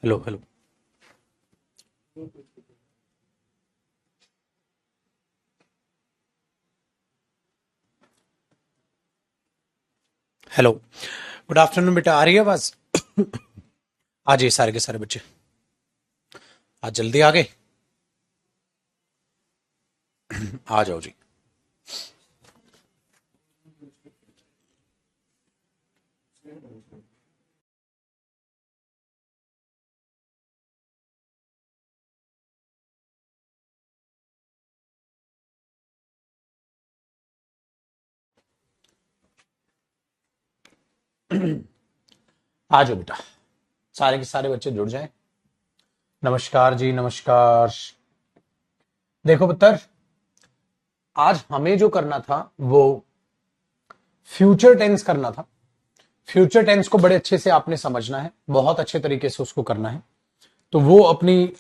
Hello hello. Hello. Good afternoon बेटा, आ रही है आवाज? आ जाइए सारे के सारे बच्चे, आज जल्दी आ गए। आ जाओ जी। आ जाओ बेटा, सारे के सारे बच्चे जुड़ जाएं। नमस्कार जी, नमस्कार। देखो पुत्र, आज हमें जो करना था वो फ्यूचर टेंस करना था। फ्यूचर टेंस को बड़े अच्छे से आपने समझना है, बहुत अच्छे तरीके से उसको करना है। तो वो अपनी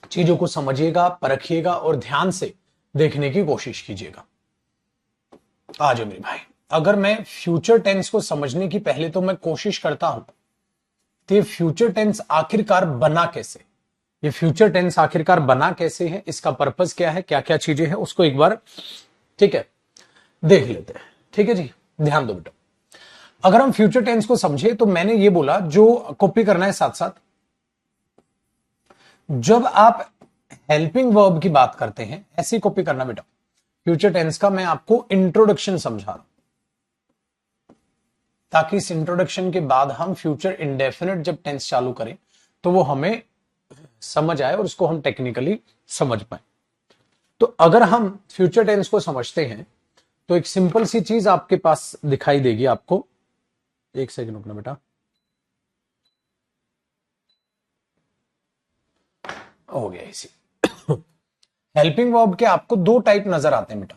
चीजों को समझिएगा, परखिएगा और ध्यान से देखने की कोशिश कीजिएगा। आ जाओ मेरे भाई। अगर मैं फ्यूचर टेंस को समझने की पहले तो मैं कोशिश करता हूं तो ये फ्यूचर टेंस आखिरकार बना कैसे, ये फ्यूचर टेंस आखिरकार बना कैसे है, इसका पर्पस क्या है, क्या क्या चीजें हैं, उसको एक बार ठीक है देख लेते हैं। ठीक है जी, ध्यान दो बेटा। अगर हम फ्यूचर टेंस को समझे तो मैंने ये बोला, जो कॉपी करना है साथ साथ, जब आप हेल्पिंग वर्ब की बात करते हैं ऐसी कॉपी करना बेटा। फ्यूचर टेंस का मैं आपको इंट्रोडक्शन समझा रहा हूं, ताकि इस इंट्रोडक्शन के बाद हम फ्यूचर इंडेफिनिट जब टेंस चालू करें तो वो हमें समझ आए और उसको हम टेक्निकली समझ पाए। तो अगर हम फ्यूचर टेंस को समझते हैं तो एक सिंपल सी चीज आपके पास दिखाई देगी आपको। एक सेकंड रुकना बेटा। हो गया इसी। हेल्पिंग वर्ब के आपको दो टाइप नजर आते हैं बेटा।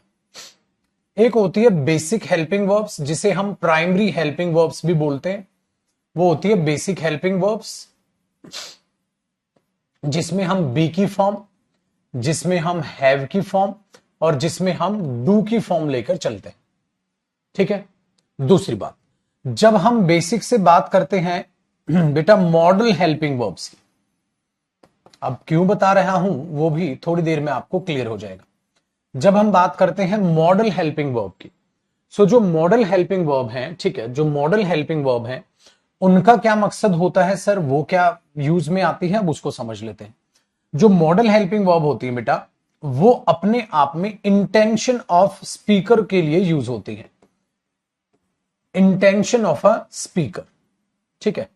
एक होती है बेसिक हेल्पिंग वर्ब्स, जिसे हम प्राइमरी हेल्पिंग वर्ब्स भी बोलते हैं। वो होती है बेसिक हेल्पिंग वर्ब्स, जिसमें हम बी की फॉर्म, जिसमें हम हैव की फॉर्म और जिसमें हम डू की फॉर्म लेकर चलते हैं। ठीक है। दूसरी बात, जब हम बेसिक से बात करते हैं बेटा मॉडल हेल्पिंग वर्ब्स की, अब क्यों बता रहा हूं वो भी थोड़ी देर में आपको क्लियर हो जाएगा। जब हम बात करते हैं मॉडल हेल्पिंग वर्ब की, सो जो मॉडल हेल्पिंग वर्ब है, ठीक है, जो मॉडल हेल्पिंग वर्ब है उनका क्या मकसद होता है सर, वो क्या यूज में आती है, अब उसको समझ लेते हैं। जो मॉडल हेल्पिंग वर्ब होती है बेटा, वो अपने आप में इंटेंशन ऑफ स्पीकर के लिए यूज होती है। इंटेंशन ऑफ अ स्पीकर, ठीक है,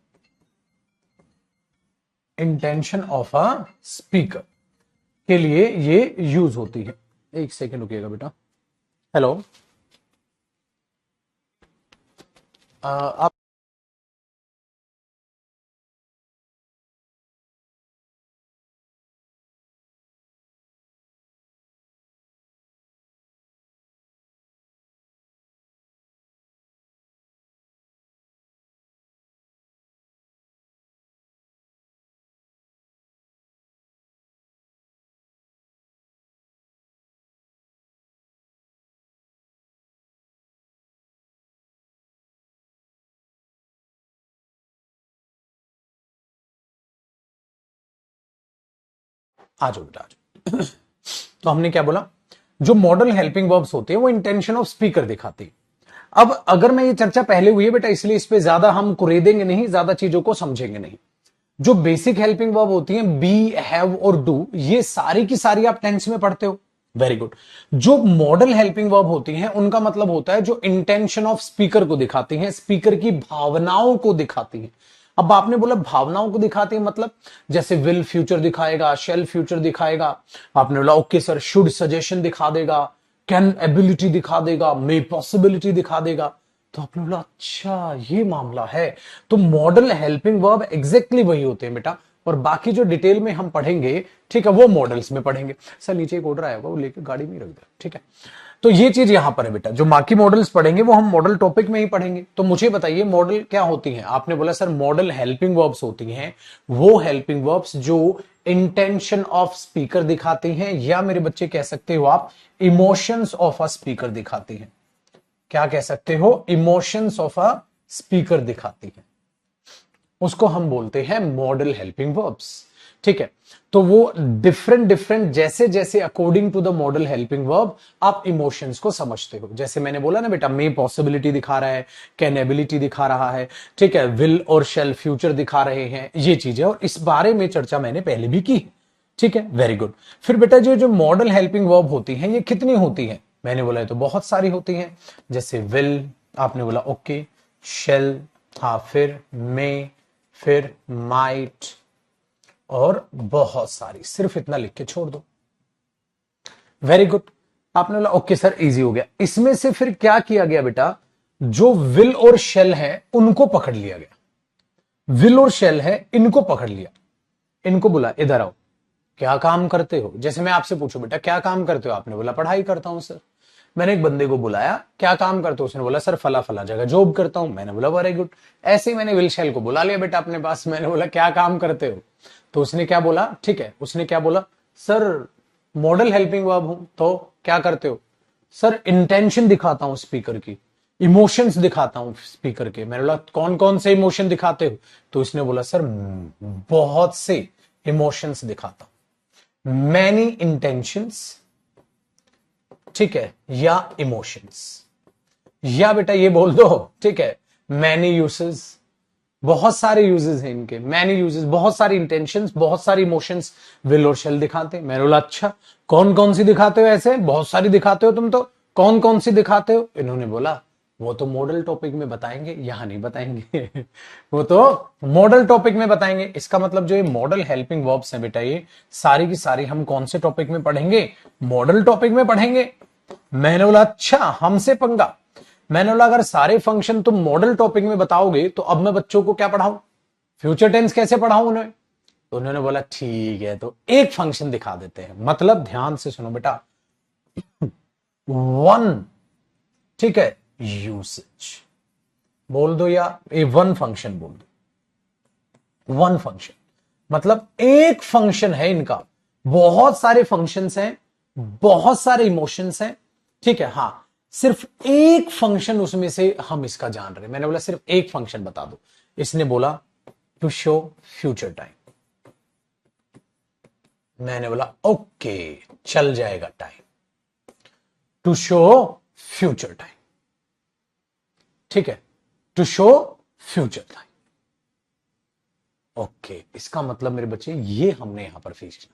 इंटेंशन ऑफ अ स्पीकर के लिए ये यूज होती है। एक सेकेंड रुकिएगा बेटा। हेलो। आप आ जाओ बेटा, आ जाओ। तो हमने क्या बोला, जो मॉडल हेल्पिंग वर्ब्स होते हैं वो इंटेंशन ऑफ स्पीकर दिखाती है। अब अगर मैं ये चर्चा पहले हुई है बेटा, इसलिए इस पे ज्यादा हम कुरेदेंगे नहीं, ज्यादा चीजों को समझेंगे नहीं। जो बेसिक हेल्पिंग वर्ब होती हैं बी, हैव और डू, ये सारी की सारी आप टेंस में पढ़ते हो, वेरी गुड। जो मॉडल हेल्पिंग वर्ब होती हैं उनका मतलब होता है जो इंटेंशन ऑफ स्पीकर को दिखाती हैं, स्पीकर की भावनाओं को दिखाती हैं। अब आपने बोला भावनाओं को दिखाती है मतलब, जैसे विल फ्यूचर दिखाएगा, शेल फ्यूचर दिखाएगा। आपने बोला ओके सर, शुड सजेशन दिखा देगा, कैन एबिलिटी दिखा देगा, मे पॉसिबिलिटी दिखा देगा। तो आपने बोला अच्छा ये मामला है। तो मॉडल हेल्पिंग वर्ब एग्जैक्टली वही होते हैं बेटा, और बाकी जो डिटेल में हम पढ़ेंगे, ठीक है, वो मॉडल्स में पढ़ेंगे। सर नीचे एक ऑर्डर आया होगा, वो लेकर गाड़ी में रख दे, ठीक है। तो ये चीज यहां पर है बेटा, जो बाकी मॉडल्स पढ़ेंगे वो हम मॉडल टॉपिक में ही पढ़ेंगे। तो मुझे बताइए मॉडल क्या होती हैं। आपने बोला सर मॉडल हेल्पिंग वर्ब्स होती हैं वो हेल्पिंग वर्ब्स जो इंटेंशन ऑफ स्पीकर दिखाती हैं, या मेरे बच्चे कह सकते हो आप इमोशंस ऑफ अ स्पीकर दिखाती हैं। क्या कह सकते हो, इमोशंस ऑफ अ स्पीकर दिखाती है, उसको हम बोलते हैं मॉडल हेल्पिंग वर्ब्स। ठीक है, तो वो डिफरेंट डिफरेंट जैसे जैसे according to the model helping verb आप इमोशंस को समझते हो। जैसे मैंने बोला ना बेटा, मे पॉसिबिलिटी दिखा रहा है, कैन एबिलिटी दिखा रहा है, ठीक है, विल और शेल फ्यूचर दिखा रहे हैं, ये चीजें, और इस बारे में चर्चा मैंने पहले भी की। ठीक है, वेरी गुड। फिर बेटा जो जो मॉडल हेल्पिंग वर्ब होती हैं ये कितनी होती हैं? मैंने बोला है तो बहुत सारी होती हैं। जैसे विल आपने बोला ओके, शेल, हाँ, फिर मे, फिर माइट, और बहुत सारी, सिर्फ इतना लिख के छोड़ दो। वेरी गुड, आपने बोला ओके सर इजी हो गया। इसमें से फिर क्या किया गया बेटा, जो विल और शेल है उनको पकड़ लिया गया। विल और शेल है, इनको पकड़ लिया, इनको बोला इधर आओ, क्या काम करते हो? जैसे मैं आपसे पूछूं बेटा क्या काम करते हो, आपने बोला पढ़ाई करता हूं सर। मैंने एक बंदे को बुलाया, क्या काम करते हो? उसने बोला सर फला फला जगह जॉब करता हूं। मैंने बोला वेरी गुड। ऐसे ही मैंने विल शेल को बुला लिया बेटा अपने पास, मैंने बोला क्या काम करते हो? तो उसने क्या बोला, ठीक है, उसने क्या बोला, सर मॉडल हेल्पिंग वर्ब हूं। तो क्या करते हो? सर इंटेंशन दिखाता हूं स्पीकर की, इमोशंस दिखाता हूं स्पीकर के। मैंने बोला कौन कौन से इमोशन दिखाते हो? तो इसने बोला सर बहुत से इमोशंस दिखाता हूं, मैनी इंटेंशंस, ठीक है, या इमोशंस, या बेटा ये बोल दो, ठीक है, मैनी यूसेस, बहुत सारे यूजेस हैं इनके, मैनी यूजेस, बहुत सारी इंटेंशंस, बहुत सारी इमोशंस विल और शेल दिखाते हैं। मैंने बोला अच्छा कौन कौन सी दिखाते हो? ऐसे बहुत सारी दिखाते हो तुम तो, कौन कौन सी दिखाते हो? इन्होंने बोला वो तो मॉडल टॉपिक में बताएंगे, यहां नहीं बताएंगे वो तो मॉडल टॉपिक में बताएंगे। इसका मतलब जो ये मॉडल हेल्पिंग वर्ब्स हैं बेटा, ये सारी की सारी हम कौन से टॉपिक में पढ़ेंगे? मॉडल टॉपिक में पढ़ेंगे। मैंने बोला अच्छा हमसे पंगा। मैंने बोला अगर सारे फंक्शन तुम मॉडल टॉपिक में बताओगे तो अब मैं बच्चों को क्या पढ़ाऊं, फ्यूचर टेंस कैसे पढ़ाऊं उन्हें? तो उन्होंने बोला ठीक है तो एक फंक्शन दिखा देते हैं। मतलब ध्यान से सुनो बेटा, वन, ठीक है, यूसेज बोल दो, या ए वन फंक्शन बोल दो। वन फंक्शन मतलब एक फंक्शन है इनका, बहुत सारे फंक्शंस हैं, बहुत सारे इमोशंस हैं, ठीक है, हां, सिर्फ एक फंक्शन उसमें से हम इसका जान रहे हैं। मैंने बोला सिर्फ एक फंक्शन बता दो। इसने बोला टू शो फ्यूचर टाइम। मैंने बोला ओके चल जाएगा time, to show future time, ठीक है, to show future time. Okay, इसका मतलब मेरे बच्चे ये हमने यहां पर फेस किया।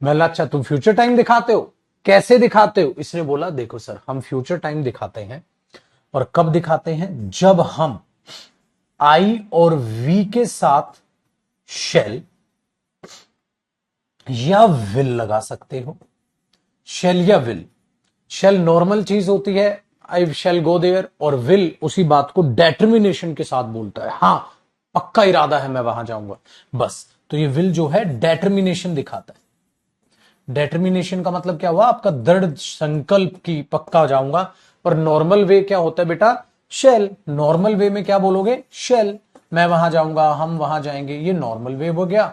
मैं बोला अच्छा तुम फ्यूचर टाइम दिखाते हो, कैसे दिखाते हो? इसने बोला देखो सर हम फ्यूचर टाइम दिखाते हैं, और कब दिखाते हैं? जब हम आई और वी के साथ शेल या विल लगा सकते हो। शेल या विल, शेल नॉर्मल चीज होती है, आई शेल गो देयर, और विल उसी बात को डेटर्मिनेशन के साथ बोलता है, हां पक्का इरादा है मैं वहां जाऊंगा, बस। तो ये विल जो है डेटर्मिनेशन दिखाता है। डेटर्मिनेशन का मतलब क्या हुआ? आपका दृढ़ संकल्प की पक्का जाऊंगा। और नॉर्मल वे क्या होता है बेटा? शेल। नॉर्मल वे में क्या बोलोगे? शेल, मैं वहां जाऊंगा, हम वहां जाएंगे, ये नॉर्मल वे हो गया।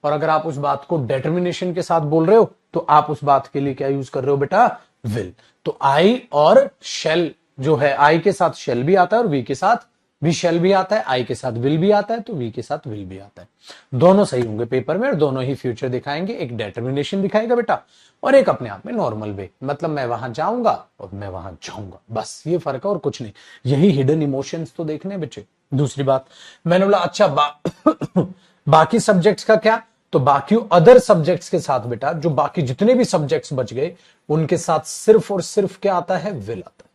और अगर आप उस बात को डेटर्मिनेशन के साथ बोल रहे हो तो आप उस बात के लिए क्या यूज कर रहे हो बेटा? विल। तो आई और शेल जो है, आई के साथ शेल भी आता है और वी के साथ भी शेल भी आता है, आई के साथ विल भी आता है तो वी के साथ विल भी आता है। दोनों सही होंगे पेपर में और दोनों ही फ्यूचर दिखाएंगे। एक डेटर्मिनेशन दिखाएगा बेटा और एक अपने आप में नॉर्मल वे, मतलब मैं वहां जाऊंगा और मैं वहां जाऊंगा, बस ये फर्क है और कुछ नहीं। यही हिडन इमोशंस तो देखने बच्चे। दूसरी बात मैंने बोला अच्छा बाकी सब्जेक्ट्स का क्या? तो बाकी अदर सब्जेक्ट्स के साथ बेटा जो बाकी जितने भी सब्जेक्ट्स बच गए उनके साथ सिर्फ और सिर्फ क्या आता है? विल आता है।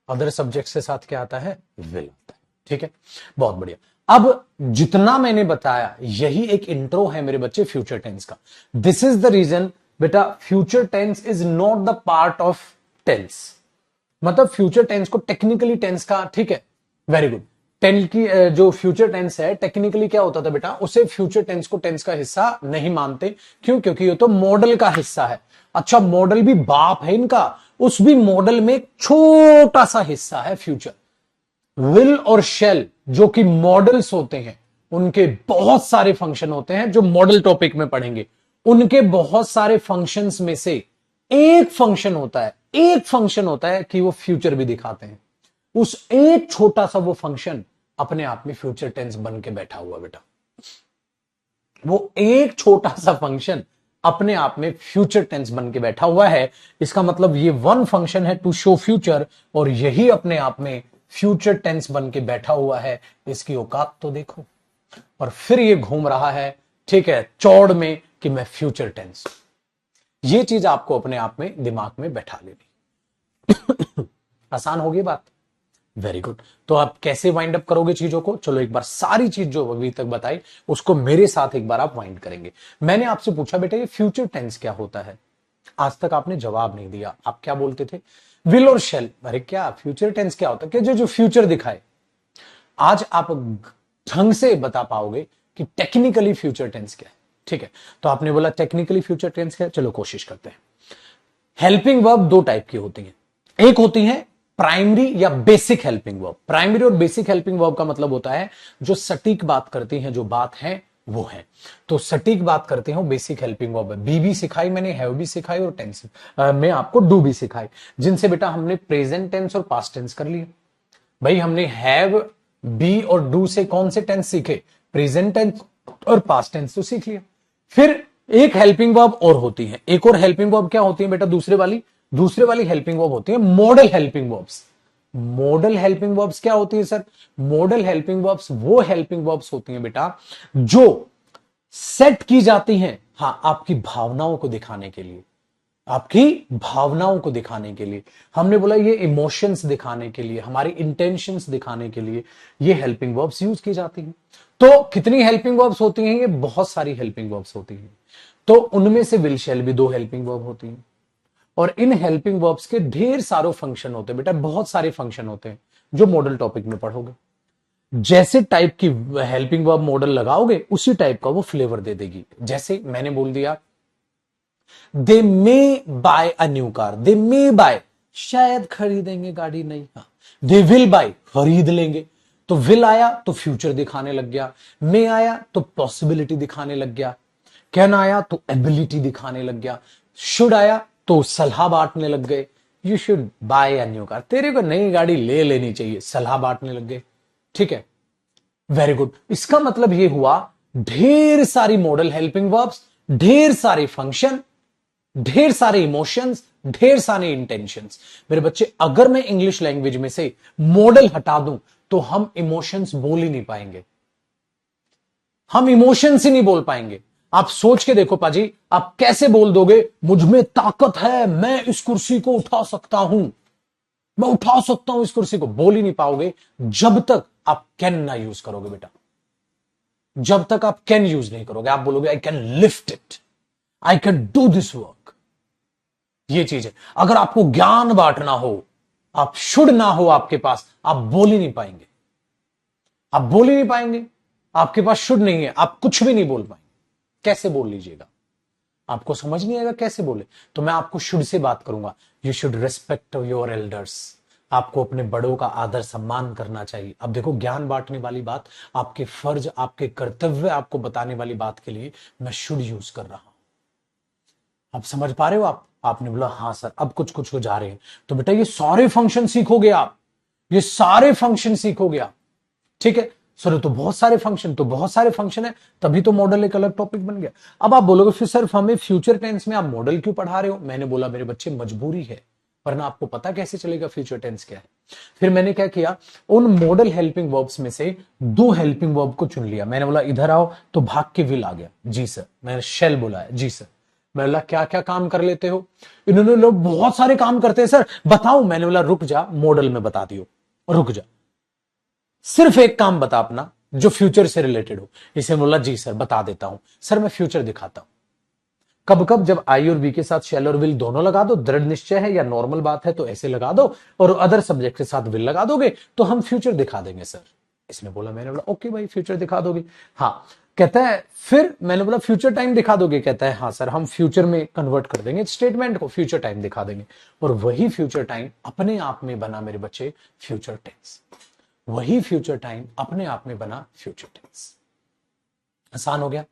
अदर सब्जेक्ट्स के साथ क्या आता है? विल आता है। ठीक है, बहुत बढ़िया। अब जितना मैंने बताया यही एक इंट्रो है मेरे बच्चे फ्यूचर टेंस का। दिस इज द रीजन बेटा future tense is not the part of tense. मतलब फ्यूचर टेंस को टेक्निकली टेंस का, ठीक है, वेरी गुड, टेन की जो फ्यूचर टेंस है टेक्निकली क्या होता था बेटा, उसे फ्यूचर टेंस को टेंस का हिस्सा नहीं मानते। क्यों? क्योंकि ये तो मॉडल का हिस्सा है। अच्छा मॉडल भी बाप है इनका, उस भी मॉडल में एक छोटा सा हिस्सा है फ्यूचर। विल और शेल जो कि मॉडल्स होते हैं, उनके बहुत सारे फंक्शन होते हैं जो मॉडल टॉपिक में पढ़ेंगे। उनके बहुत सारे फंक्शंस में से एक फंक्शन होता है, एक फंक्शन होता है कि वो फ्यूचर भी दिखाते हैं। उस एक छोटा सा वो फंक्शन अपने आप में फ्यूचर टेंस बन के बैठा हुआ बेटा। वो एक छोटा सा फंक्शन अपने आप में फ्यूचर टेंस बन के बैठा हुआ है। इसका मतलब ये वन फंक्शन है टू शो फ्यूचर, और यही अपने आप में फ्यूचर टेंस बन के बैठा हुआ है। इसकी औकात तो देखो। और फिर ये घूम रहा है, ठीक है, चौड़ में कि मैं फ्यूचर टेंस। ये चीज आपको अपने आप में दिमाग में बैठा लेनी। आसान होगी बात। Very good. तो आप कैसे वाइंड अप करोगे चीजों को? चलो एक बार सारी चीज जो अभी तक बताई उसको मेरे साथ एक बार आप वाइंड करेंगे। मैंने आपसे पूछा बेटा ये फ्यूचर टेंस क्या होता है, आज तक आपने जवाब नहीं दिया। आप क्या बोलते थे? विल और शेल। अरे क्या फ्यूचर टेंस क्या होता है? कि जो फ्यूचर दिखाए। आज आप ढंग से बता पाओगे कि टेक्निकली फ्यूचर टेंस क्या है। ठीक है, तो आपने बोला टेक्निकली फ्यूचर टेंस क्या है। चलो कोशिश करते हैं। हेल्पिंग वर्ब दो टाइप की होती है। एक होती है प्राइमरी या बेसिक हेल्पिंग वर्ब। प्राइमरी और बेसिक हेल्पिंग वर्ब का मतलब होता है जो सटीक बात करती हैं, जो बात है वो है। तो सटीक बात करते हो बेसिक हेल्पिंग वर्ब है। बी भी सिखाई मैंने, हैव भी सिखाई, और टेंस में आपको डू भी सिखाई, जिनसे बेटा हमने प्रेजेंट टेंस और पास्ट टेंस कर लिए। भाई हमने हैव, बी और डू से कौन से टेंस सीखे? प्रेजेंट टेंस और पास्ट टेंस तो सीख लिया। फिर एक हेल्पिंग वर्ब और होती है। एक और हेल्पिंग वर्ब क्या होती है बेटा? दूसरे वाली हेल्पिंग वर्ब होती है model helping verbs. Model helping verbs क्या होती है सर? मॉडल हेल्पिंग वर्ब्स वो हेल्पिंग वर्ब्स होती हैं बेटा जो सेट की जाती हैं, हां, आपकी भावनाओं को दिखाने के लिए। आपकी भावनाओं को दिखाने के लिए हमने बोला, ये इमोशंस दिखाने के लिए, हमारी इंटेंशंस दिखाने के लिए ये हेल्पिंग वर्ब्स यूज की जाती हैं। तो कितनी हेल्पिंग वर्ब्स होती हैं? ये बहुत सारी हेल्पिंग वर्ब्स होती हैं। तो उनमें से विल शेल भी दो हेल्पिंग वर्ब होती हैं। और इन हेल्पिंग वर्ब्स के ढेर सारे फंक्शन होते हैं बेटा, बहुत सारे फंक्शन होते हैं जो मॉडल टॉपिक में पढ़ोगे। जैसे टाइप की हेल्पिंग वर्ब मॉडल लगाओगे उसी टाइप का वो फ्लेवर दे देगी। जैसे मैंने बोल दिया they may buy a new car. They may buy, शायद खरीदेंगे गाड़ी नई। हाँ, दे विल बाय, खरीद लेंगे। तो विल आया तो फ्यूचर दिखाने लग गया, मे आया तो पॉसिबिलिटी दिखाने लग गया, कैन आया तो एबिलिटी दिखाने लग गया, शुड आया तो सलाह बांटने लग गए। You should buy a new car, तेरे को नई गाड़ी ले लेनी चाहिए, सलाह बांटने लग गए। ठीक है, वेरी गुड। इसका मतलब यह हुआ ढेर सारी मॉडल हेल्पिंग वर्ब्स, ढेर सारे फंक्शन, ढेर सारे इमोशंस, ढेर सारे इंटेंशंस। मेरे बच्चे, अगर मैं इंग्लिश लैंग्वेज में से मॉडल हटा दूं तो हम इमोशंस बोल ही नहीं पाएंगे। हम इमोशंस ही नहीं बोल पाएंगे। आप सोच के देखो पाजी, आप कैसे बोल दोगे मुझ में ताकत है, मैं इस कुर्सी को उठा सकता हूं, मैं उठा सकता हूं इस कुर्सी को। बोल ही नहीं पाओगे जब तक आप कैन ना यूज करोगे बेटा। जब तक आप कैन यूज नहीं करोगे, आप बोलोगे I can lift it, I can do this work. ये चीज है। अगर आपको ज्ञान बांटना हो, आप शुड ना हो आपके पास, आप बोल ही नहीं पाएंगे। आप बोल ही नहीं पाएंगे, आपके पास शुड नहीं है, आप कुछ भी नहीं बोल पाएंगे। कैसे बोल लीजिएगा? आपको समझ नहीं आएगा कैसे बोले। तो मैं आपको शुड से बात करूंगा। You should respect your elders. आपको अपने बड़ों का आदर सम्मान करना चाहिए। अब देखो, ज्ञान बांटने वाली बात, आपके फर्ज, आपके कर्तव्य आपको बताने वाली बात के लिए मैं शुड यूज कर रहा हूं। आप समझ पा रहे हो? आपने बोला हाँ सर, अब कुछ कुछ हो जा रहे हैं। तो बेटा ये सारे फंक्शन सीखोगे आप, ये सारे फंक्शन सीखोगे आप। ठीक है सर, तो बहुत सारे फंक्शन, तो बहुत सारे फंक्शन है, तभी तो मॉडल एक अलग टॉपिक बन गया। अब आप बोलोगे फिर सर हमें फ्यूचर टेंस में आप मॉडल क्यों पढ़ा रहे हो? मैंने बोला मेरे बच्चे मजबूरी है, वरना आपको पता कैसे चलेगा फ्यूचर टेंस क्या है। फिर मैंने क्या किया, उन मॉडल हेल्पिंग वर्ब्स में से दो हेल्पिंग वर्ब को चुन लिया। मैंने बोला इधर आओ, तो भाग के विल आ गया। जी सर। मैंने शेल बुलाया। जी सर। मैंने बोला क्या क्या काम कर लेते हो? इन्होंने लोग बहुत सारे काम करते हैं सर, बताओ। मैंने बोला रुक जा, मॉडल में बता दियो, रुक जा, सिर्फ एक काम बता अपना जो फ्यूचर से रिलेटेड हो। इसे बोला जी सर बता देता हूं। सर मैं फ्यूचर दिखाता हूं। कब कब जब आई और बी के साथ शेल और विल दोनों लगा दो, दृढ़ निश्चय है या नॉर्मल बात है तो ऐसे लगा दो, और अदर सब्जेक्ट के साथ विल लगा दोगे तो हम फ्यूचर दिखा देंगे सर। इसने बोला, मैंने बोला ओके भाई फ्यूचर दिखा दोगे? हाँ। कहता है फिर मैंने बोला फ्यूचर टाइम दिखा दोगे? कहता है हाँ सर, हम फ्यूचर में कन्वर्ट कर देंगे स्टेटमेंट को, फ्यूचर टाइम दिखा देंगे। और वही फ्यूचर टाइम अपने आप में बना मेरे बच्चे फ्यूचर टेंस। वही फ्यूचर टाइम अपने आप में बना फ्यूचर टेंस। आसान हो गया?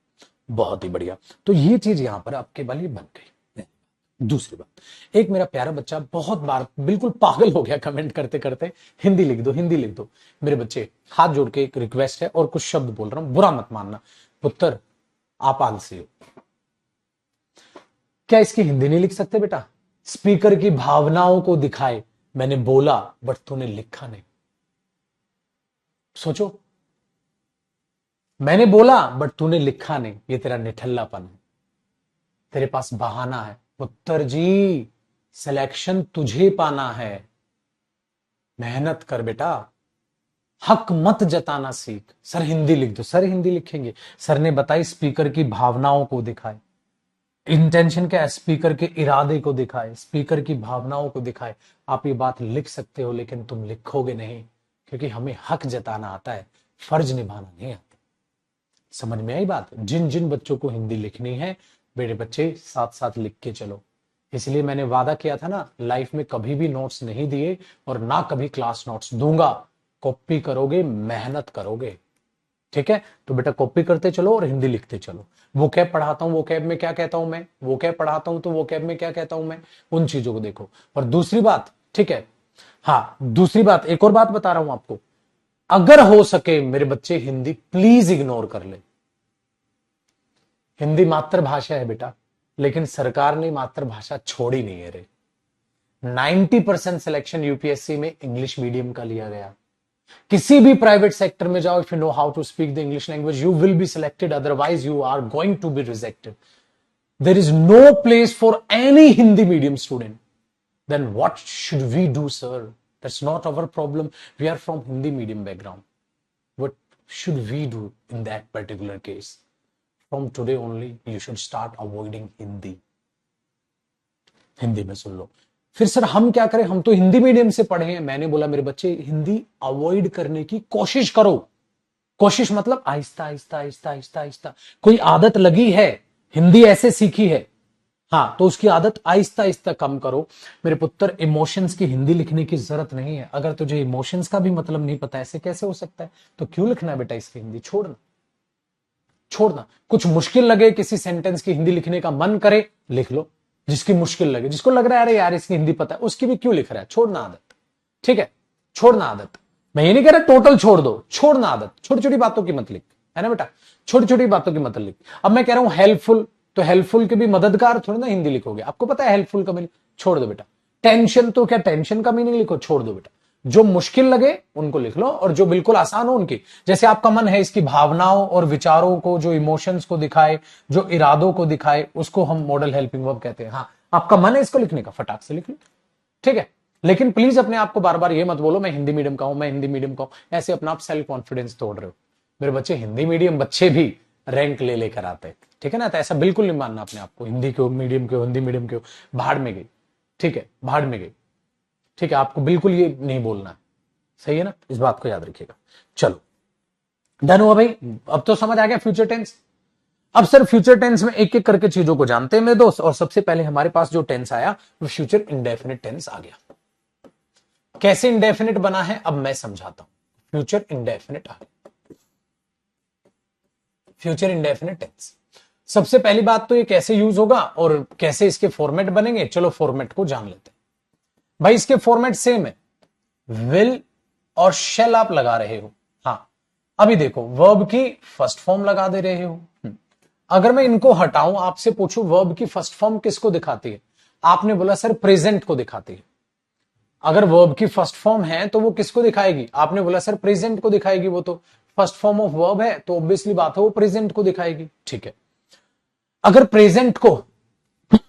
बहुत ही बढ़िया। तो ये चीज यहां पर आपके लिए बन गई। दूसरी बात, एक मेरा प्यारा बच्चा बहुत बार बिल्कुल पागल हो गया कमेंट करते करते, हिंदी लिख दो, हिंदी लिख दो। मेरे बच्चे, हाथ जोड़ के एक रिक्वेस्ट है और कुछ शब्द बोल रहा हूं, बुरा मत मानना। पुत्र, आप आलसी हो। क्या इसकी हिंदी नहीं लिख सकते बेटा? स्पीकर की भावनाओं को दिखाए, मैंने बोला बट तूने लिखा नहीं। सोचो, मैंने बोला बट तूने लिखा नहीं, ये तेरा निठल्लापन है, तेरे पास बहाना है। पुत्र जी, सिलेक्शन तुझे पाना है, मेहनत कर बेटा, हक मत जताना सीख। सर हिंदी लिख दो, सर हिंदी लिखेंगे। सर ने बताई स्पीकर की भावनाओं को दिखाए, इंटेंशन क्या है? स्पीकर के इरादे को दिखाए, स्पीकर की भावनाओं को दिखाए। आप ये बात लिख सकते हो लेकिन तुम लिखोगे नहीं, क्योंकि हमें हक जताना आता है, फर्ज निभाना नहीं आता। समझ में आई बात? जिन जिन बच्चों को हिंदी लिखनी है, मेरे बच्चे साथ साथ लिख के चलो। इसलिए मैंने वादा किया था ना, लाइफ में कभी भी नोट्स नहीं दिए और ना कभी क्लास नोट्स दूंगा। कॉपी करोगे, मेहनत करोगे, ठीक है? तो बेटा कॉपी करते चलो और हिंदी लिखते चलो। वो कैब पढ़ाता हूं, वो कैब में क्या कहता हूं मैं, वो कैब पढ़ाता हूं तो वो कैब में क्या कहता हूं मैं, उन चीजों को देखो। और दूसरी बात, ठीक है, हाँ दूसरी बात, एक और बात बता रहा हूं आपको, अगर हो सके मेरे बच्चे हिंदी प्लीज इग्नोर कर ले। हिंदी मातृभाषा है बेटा, लेकिन सरकार ने मातृभाषा छोड़ी नहीं है रे। 90% सिलेक्शन यूपीएससी में इंग्लिश मीडियम का लिया गया। किसी भी प्राइवेट सेक्टर में जाओ, if you know how to speak the English language, you will be selected, otherwise you are going to be rejected. There is no place for any Hindi medium student. Then what should we do sir? That's not our problem, we are from Hindi medium background. What should we do in that particular case? From today only you should start avoiding Hindi. Hindi में सुन लो। फिर sir हम क्या करें, हम तो Hindi medium से पढ़े हैं। मैंने बोला मेरे बच्चे, हिंदी अवॉइड करने की कोशिश करो। कोशिश मतलब आहिस्ता आहिस्ता आहिस्ता आहिस्ता आहिस्ता। कोई आदत लगी है, हिंदी ऐसे सीखी है, हाँ, तो उसकी आदत आहिस्ता आहिस्ता कम करो। मेरे पुत्र, इमोशंस की हिंदी लिखने की जरूरत नहीं है। अगर तुझे इमोशंस का भी मतलब नहीं पता, ऐसे कैसे हो सकता है, तो क्यों लिखना है बेटा इसकी हिंदी? छोड़ना, छोड़ना। कुछ मुश्किल लगे किसी सेंटेंस की हिंदी लिखने का मन करे, लिख लो। जिसकी मुश्किल लगे, जिसको लग रहा है अरे यार इसकी हिंदी पता है, उसकी भी क्यों लिख रहा है? छोड़ना आदत, ठीक है? छोड़ना आदत। मैं ये नहीं कह रहा टोटल छोड़ दो, छोड़ना आदत। छोटी छोटी बातों की मत लिख, है ना बेटा? छोटी छोटी बातों की मत लिख। अब मैं कह रहा हूं हेल्पफुल, तो हेल्पफुल के भी मददगार थोड़ी ना हिंदी लिखोगे। आपको पता है हेल्पफुल का मीनिंग? छोड़ दो बेटा। टेंशन, तो क्या टेंशन का मीनिंग लिखो? छोड़ दो बेटा। जो मुश्किल लगे उनको लिख लो, और जो बिल्कुल आसान हो उनकी, जैसे आपका मन है, इसकी भावनाओं और विचारों को, जो इमोशंस को दिखाए, जो इरादों को दिखाए, उसको हम मॉडल हेल्पिंग वर्ब कहते हैं। हाँ, आपका मन है इसको लिखने का, फटाक से लिख लो, ठीक है? लेकिन प्लीज अपने आप को बार बार ये मत बोलो मैं हिंदी मीडियम का हूं, मैं हिंदी मीडियम का हूं। ऐसे अपना आप सेल्फ कॉन्फिडेंस तोड़ रहे हो। मेरे बच्चे, हिंदी मीडियम बच्चे भी रैंक ले लेकर आते हैं, ठीक है ना? तो ऐसा बिल्कुल नहीं मानना अपने आप को, हिंदी के हो, मीडियम के हो, हिंदी मीडियम के हो, भाड़ में गई, ठीक है? भाड़ में गई, ठीक है? आपको बिल्कुल ये नहीं बोलना है, सही है ना? इस बात को याद रखिएगा। चलो, डन हुआ भाई? अब तो समझ आ गया फ्यूचर टेंस। अब सर फ्यूचर टेंस में एक एक करके चीजों को जानते हैं मेरे दोस्त, और सबसे पहले हमारे पास जो टेंस आया वो फ्यूचर इंडेफिनिट टेंस आ गया। कैसे इंडेफिनिट बना है अब मैं समझाता हूं। फ्यूचर इंडेफिनिट आ गया, फ्यूचर इंडेफिनिट टेंस। सबसे पहली बात तो ये कैसे यूज होगा और कैसे इसके फॉर्मेट बनेंगे, चलो फॉर्मेट को जान लेते हैं। भाई इसके फॉर्मेट सेम है, विल और शेल आप लगा रहे हो। हाँ, अभी देखो, वर्ब की फर्स्ट फॉर्म लगा दे रहे हो। अगर मैं इनको हटाऊं, आपसे पूछूं वर्ब की फर्स्ट फॉर्म किसको दिखाती है, आपने बोला सर प्रेजेंट को दिखाती है। अगर वर्ब की फर्स्ट फॉर्म है तो वो किसको दिखाएगी, आपने बोला सर प्रेजेंट को दिखाएगी। वो तो फर्स्ट फॉर्म ऑफ वर्ब है, तो ऑब्वियसली बात है वो प्रेजेंट को दिखाएगी, ठीक है? अगर प्रेजेंट को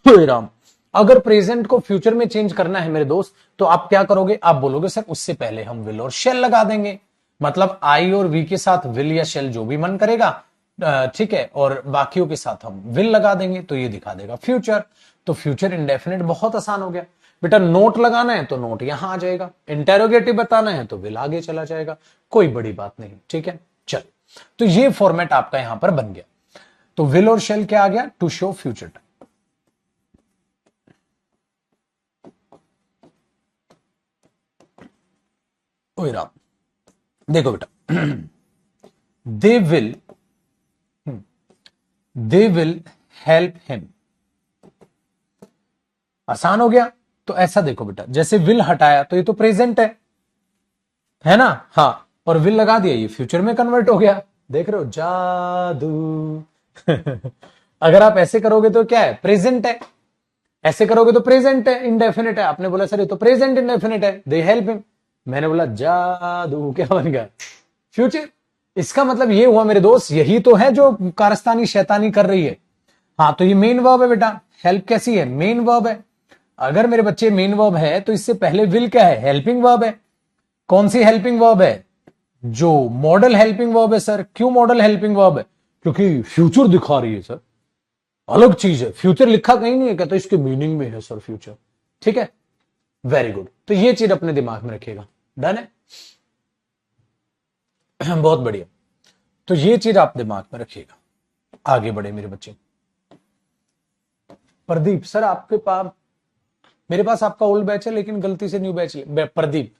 राम, अगर प्रेजेंट को फ्यूचर में चेंज करना है मेरे दोस्त, तो आप क्या करोगे? आप बोलोगे सर उससे पहले हम विल और शेल लगा देंगे। मतलब आई और वी के साथ विल या शेल जो भी मन करेगा, ठीक है, और बाकियों के साथ हम विल लगा देंगे, तो ये दिखा देगा फ्यूचर। तो फ्यूचर इंडेफिनिट बहुत आसान हो गया बेटा। नोट लगाना है तो नोट यहां आ जाएगा, इंटेरोगेटिव बताना है तो विल आगे चला जाएगा, कोई बड़ी बात नहीं, ठीक है? चल, तो ये फॉर्मेट आपका यहां पर बन गया। तो विल और शेल क्या आ गया? To show future time. ओए राम, देखो बेटा, they will, they will help him, आसान हो गया। तो ऐसा देखो बेटा, जैसे विल हटाया तो ये तो प्रेजेंट है ना? हाँ, और विल लगा दिया, ये फ्यूचर में कन्वर्ट हो गया। देख रहे हो जादू। अगर आप ऐसे करोगे तो क्या है, प्रेजेंट है। ऐसे करोगे तो प्रेजेंट है, इंडेफिनिट है। आपने बोला सर ये तो प्रेजेंट इंडेफिनिट है, दे हेल्प हिम। मैंने बोला जादू, क्या बन गया, फ्यूचर। इसका मतलब ये हुआ मेरे दोस्त, यही तो है जो कारस्तानी शैतानी कर रही है। हाँ, तो ये मेन वर्ब है बेटा। हेल्प कैसी है, मेन वर्ब है। अगर मेरे बच्चे मेन वर्ब है तो इससे पहले विल क्या है, हेल्पिंग वर्ब है। कौन सी हेल्पिंग वर्ब है, जो मॉडल हेल्पिंग वर्ब है। सर क्यों मॉडल हेल्पिंग वर्ब है, क्योंकि फ्यूचर दिखा रही है सर, अलग चीज है। फ्यूचर लिखा कहीं नहीं है, कहता इसके मीनिंग में है सर फ्यूचर। ठीक है, वेरी गुड। तो ये चीज अपने दिमाग में रखिएगा, डन है। बहुत बढ़िया। तो ये चीज आप दिमाग में रखिएगा। आगे बढ़े मेरे बच्चे। प्रदीप सर आपके पास, मेरे पास आपका ओल्ड बैच है लेकिन गलती से न्यू बैच प्रदीप,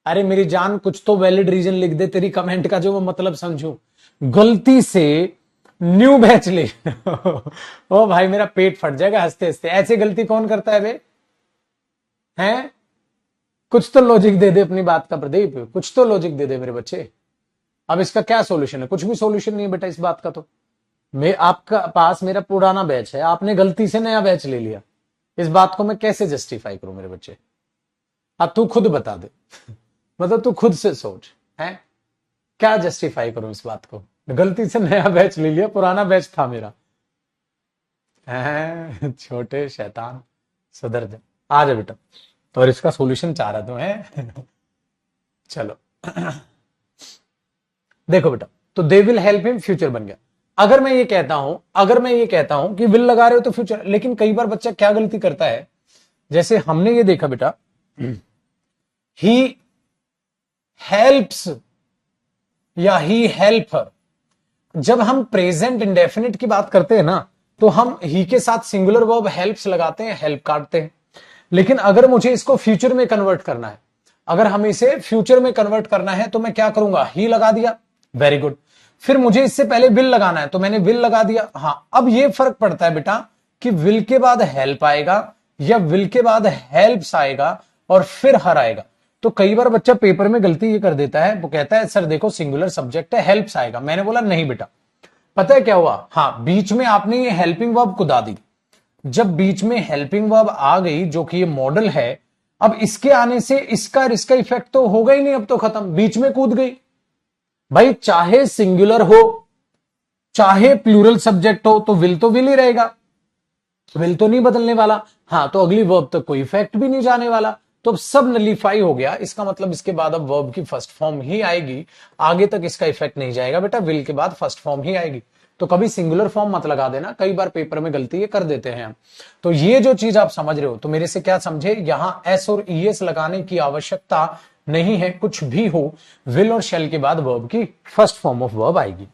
अरे मेरी जान, कुछ तो वैलिड रीजन लिख दे तेरी कमेंट का जो मैं मतलब समझू। गलती से न्यू बैच ले। ओ भाई मेरा पेट फट जाएगा हंसते हंसते। ऐसे गलती कौन करता है बे, हैं? कुछ तो लॉजिक दे दे अपनी बात का प्रदीप, कुछ तो लॉजिक दे दे मेरे बच्चे। अब इसका क्या सॉल्यूशन है, कुछ भी सॉल्यूशन नहीं है बेटा इस बात का। तो मैं आपका पास मेरा पुराना बैच है, आपने गलती से नया बैच ले लिया। इस बात को मैं कैसे जस्टिफाई करूं मेरे बच्चे? अब तू खुद बता दे। मतलब तू खुद से सोच, है क्या जस्टिफाई करूं इस बात को? गलती से नया बैच ले लिया, पुराना बैच था मेरा। छोटे शैतान, सुधर जा, आ जा बेटा। और इसका सॉल्यूशन चाह रहा तू है। चलो। देखो बेटा, तो they will help him, future बन गया। अगर मैं ये कहता हूं कि विल लगा रहे हो तो फ्यूचर, लेकिन कई बार बच्चा क्या गलती करता है, जैसे हमने ये देखा बेटा, ही हेल्प्स या ही हेल्प हर। जब हम प्रेजेंट इंडेफिनिट की बात करते हैं ना, तो हम ही के साथ सिंगुलर वर्ब हेल्प्स लगाते हैं, हेल्प काटते हैं। लेकिन अगर मुझे इसको फ्यूचर में कन्वर्ट करना है, अगर हमें इसे फ्यूचर में कन्वर्ट करना है तो मैं क्या करूंगा, ही लगा दिया, वेरी गुड। फिर मुझे इससे पहले विल लगाना है तो मैंने विल लगा दिया। हाँ, अब ये फर्क पड़ता है बेटा कि विल के बाद हेल्प आएगा या विल के बाद हेल्प्स आएगा और फिर हर आएगा। तो कई बार बच्चा पेपर में गलती ये कर देता है, वो कहता है सर देखो सिंगुलर सब्जेक्ट है, हेल्प्स आएगा। मैंने बोला नहीं बेटा, पता है क्या हुआ, हाँ बीच में आपने ये हेल्पिंग वर्ब कुदा दी। जब बीच में हेल्पिंग वर्ब आ गई जो कि ये मॉडल है, अब इसके आने से इसका और इसका इफेक्ट तो होगा ही नहीं, अब तो खत्म, बीच में कूद गई। भाई चाहे सिंगुलर हो चाहे प्लूरल सब्जेक्ट हो, तो विल ही रहेगा, विल तो नहीं बदलने वाला। हाँ, तो अगली वर्ब तक कोई इफेक्ट भी नहीं जाने वाला। तो अब सब नलीफाई हो गया, इसका मतलब इसके बाद अब वर्ब की फर्स्ट फॉर्म ही आएगी, आगे तक इसका इफेक्ट नहीं जाएगा बेटा, विल के बाद फर्स्ट फॉर्म ही आएगी। तो कभी सिंगुलर फॉर्म मत लगा देना, कई बार पेपर में गलती ये कर देते हैं हम। तो ये जो चीज आप समझ रहे हो, तो मेरे से क्या समझे, यहां एस और ईएस लगाने की आवश्यकता नहीं है। कुछ भी हो, विल और शेल के बाद वर्ब की फर्स्ट फॉर्म ऑफ वर्ब आएगी।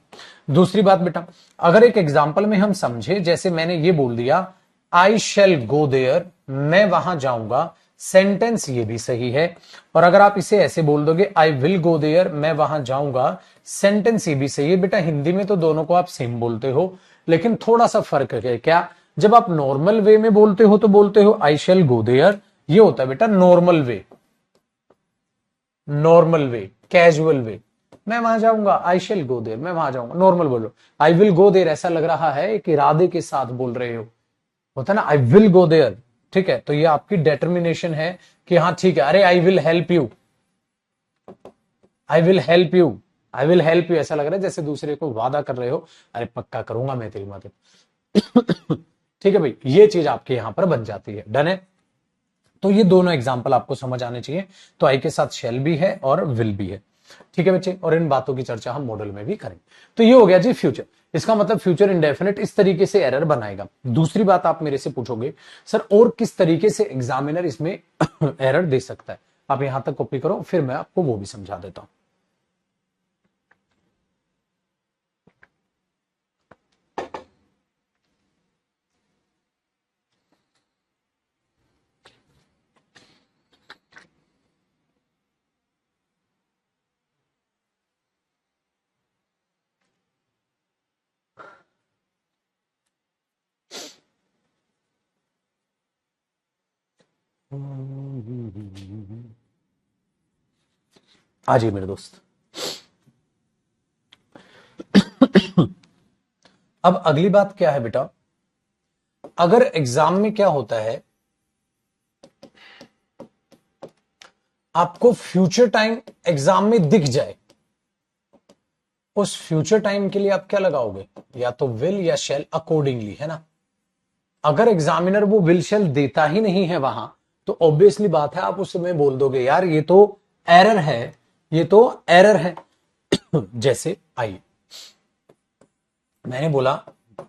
दूसरी बात बेटा, अगर एक एग्जाम्पल में हम समझे, जैसे मैंने ये बोल दिया आई शेल गो देयर, मैं वहां जाऊंगा, सेंटेंस ये भी सही है। और अगर आप इसे ऐसे बोल दोगे आई विल गो देयर, मैं वहां जाऊंगा, सेंटेंस ये भी सही है। बेटा हिंदी में तो दोनों को आप सेम बोलते हो, लेकिन थोड़ा सा फर्क है। क्या, जब आप नॉर्मल वे में बोलते हो तो बोलते हो आई शेल गो देयर, ये होता है बेटा normal way, normal way, casual way. मैं वहां जाऊंगा, आई शेल गो देयर, मैं वहां जाऊंगा, नॉर्मल बोलो। आई विल गो देयर ऐसा लग रहा है एक इरादे के साथ बोल रहे हो, होता है ना, आई विल गो देयर। ठीक है, तो ये आपकी डेटर्मिनेशन है कि हाँ ठीक है, अरे I will help you, I will help you, I will help you, ऐसा लग रहा है जैसे दूसरे को वादा कर रहे हो, अरे पक्का करूंगा मैं तेरी मदद। ठीक है भाई, ये चीज आपके यहां पर बन जाती है, डन है। तो ये दोनों एग्जाम्पल आपको समझ आने चाहिए। तो आई के साथ शेल भी है और विल भी है। ठीक है बच्चे, और इन बातों की चर्चा हम मॉडल में भी करेंगे। तो ये हो गया जी फ्यूचर। इसका मतलब फ्यूचर इंडेफिनिट इस तरीके से एरर बनाएगा। दूसरी बात आप मेरे से पूछोगे सर और किस तरीके से एग्जामिनर इसमें एरर दे सकता है, आप यहां तक कॉपी करो, फिर मैं आपको वो भी समझा देता हूं। आ जाइए मेरे दोस्त। अब अगली बात क्या है बेटा, अगर एग्जाम में क्या होता है, आपको फ्यूचर टाइम एग्जाम में दिख जाए, उस फ्यूचर टाइम के लिए आप क्या लगाओगे, या तो विल या शेल अकॉर्डिंगली, है ना। अगर एग्जामिनर वो विल शेल देता ही नहीं है वहां, तो ऑब्वियसली बात है आप उस समय बोल दोगे यार ये तो एरर है, ये तो एरर है। जैसे आइए, मैंने बोला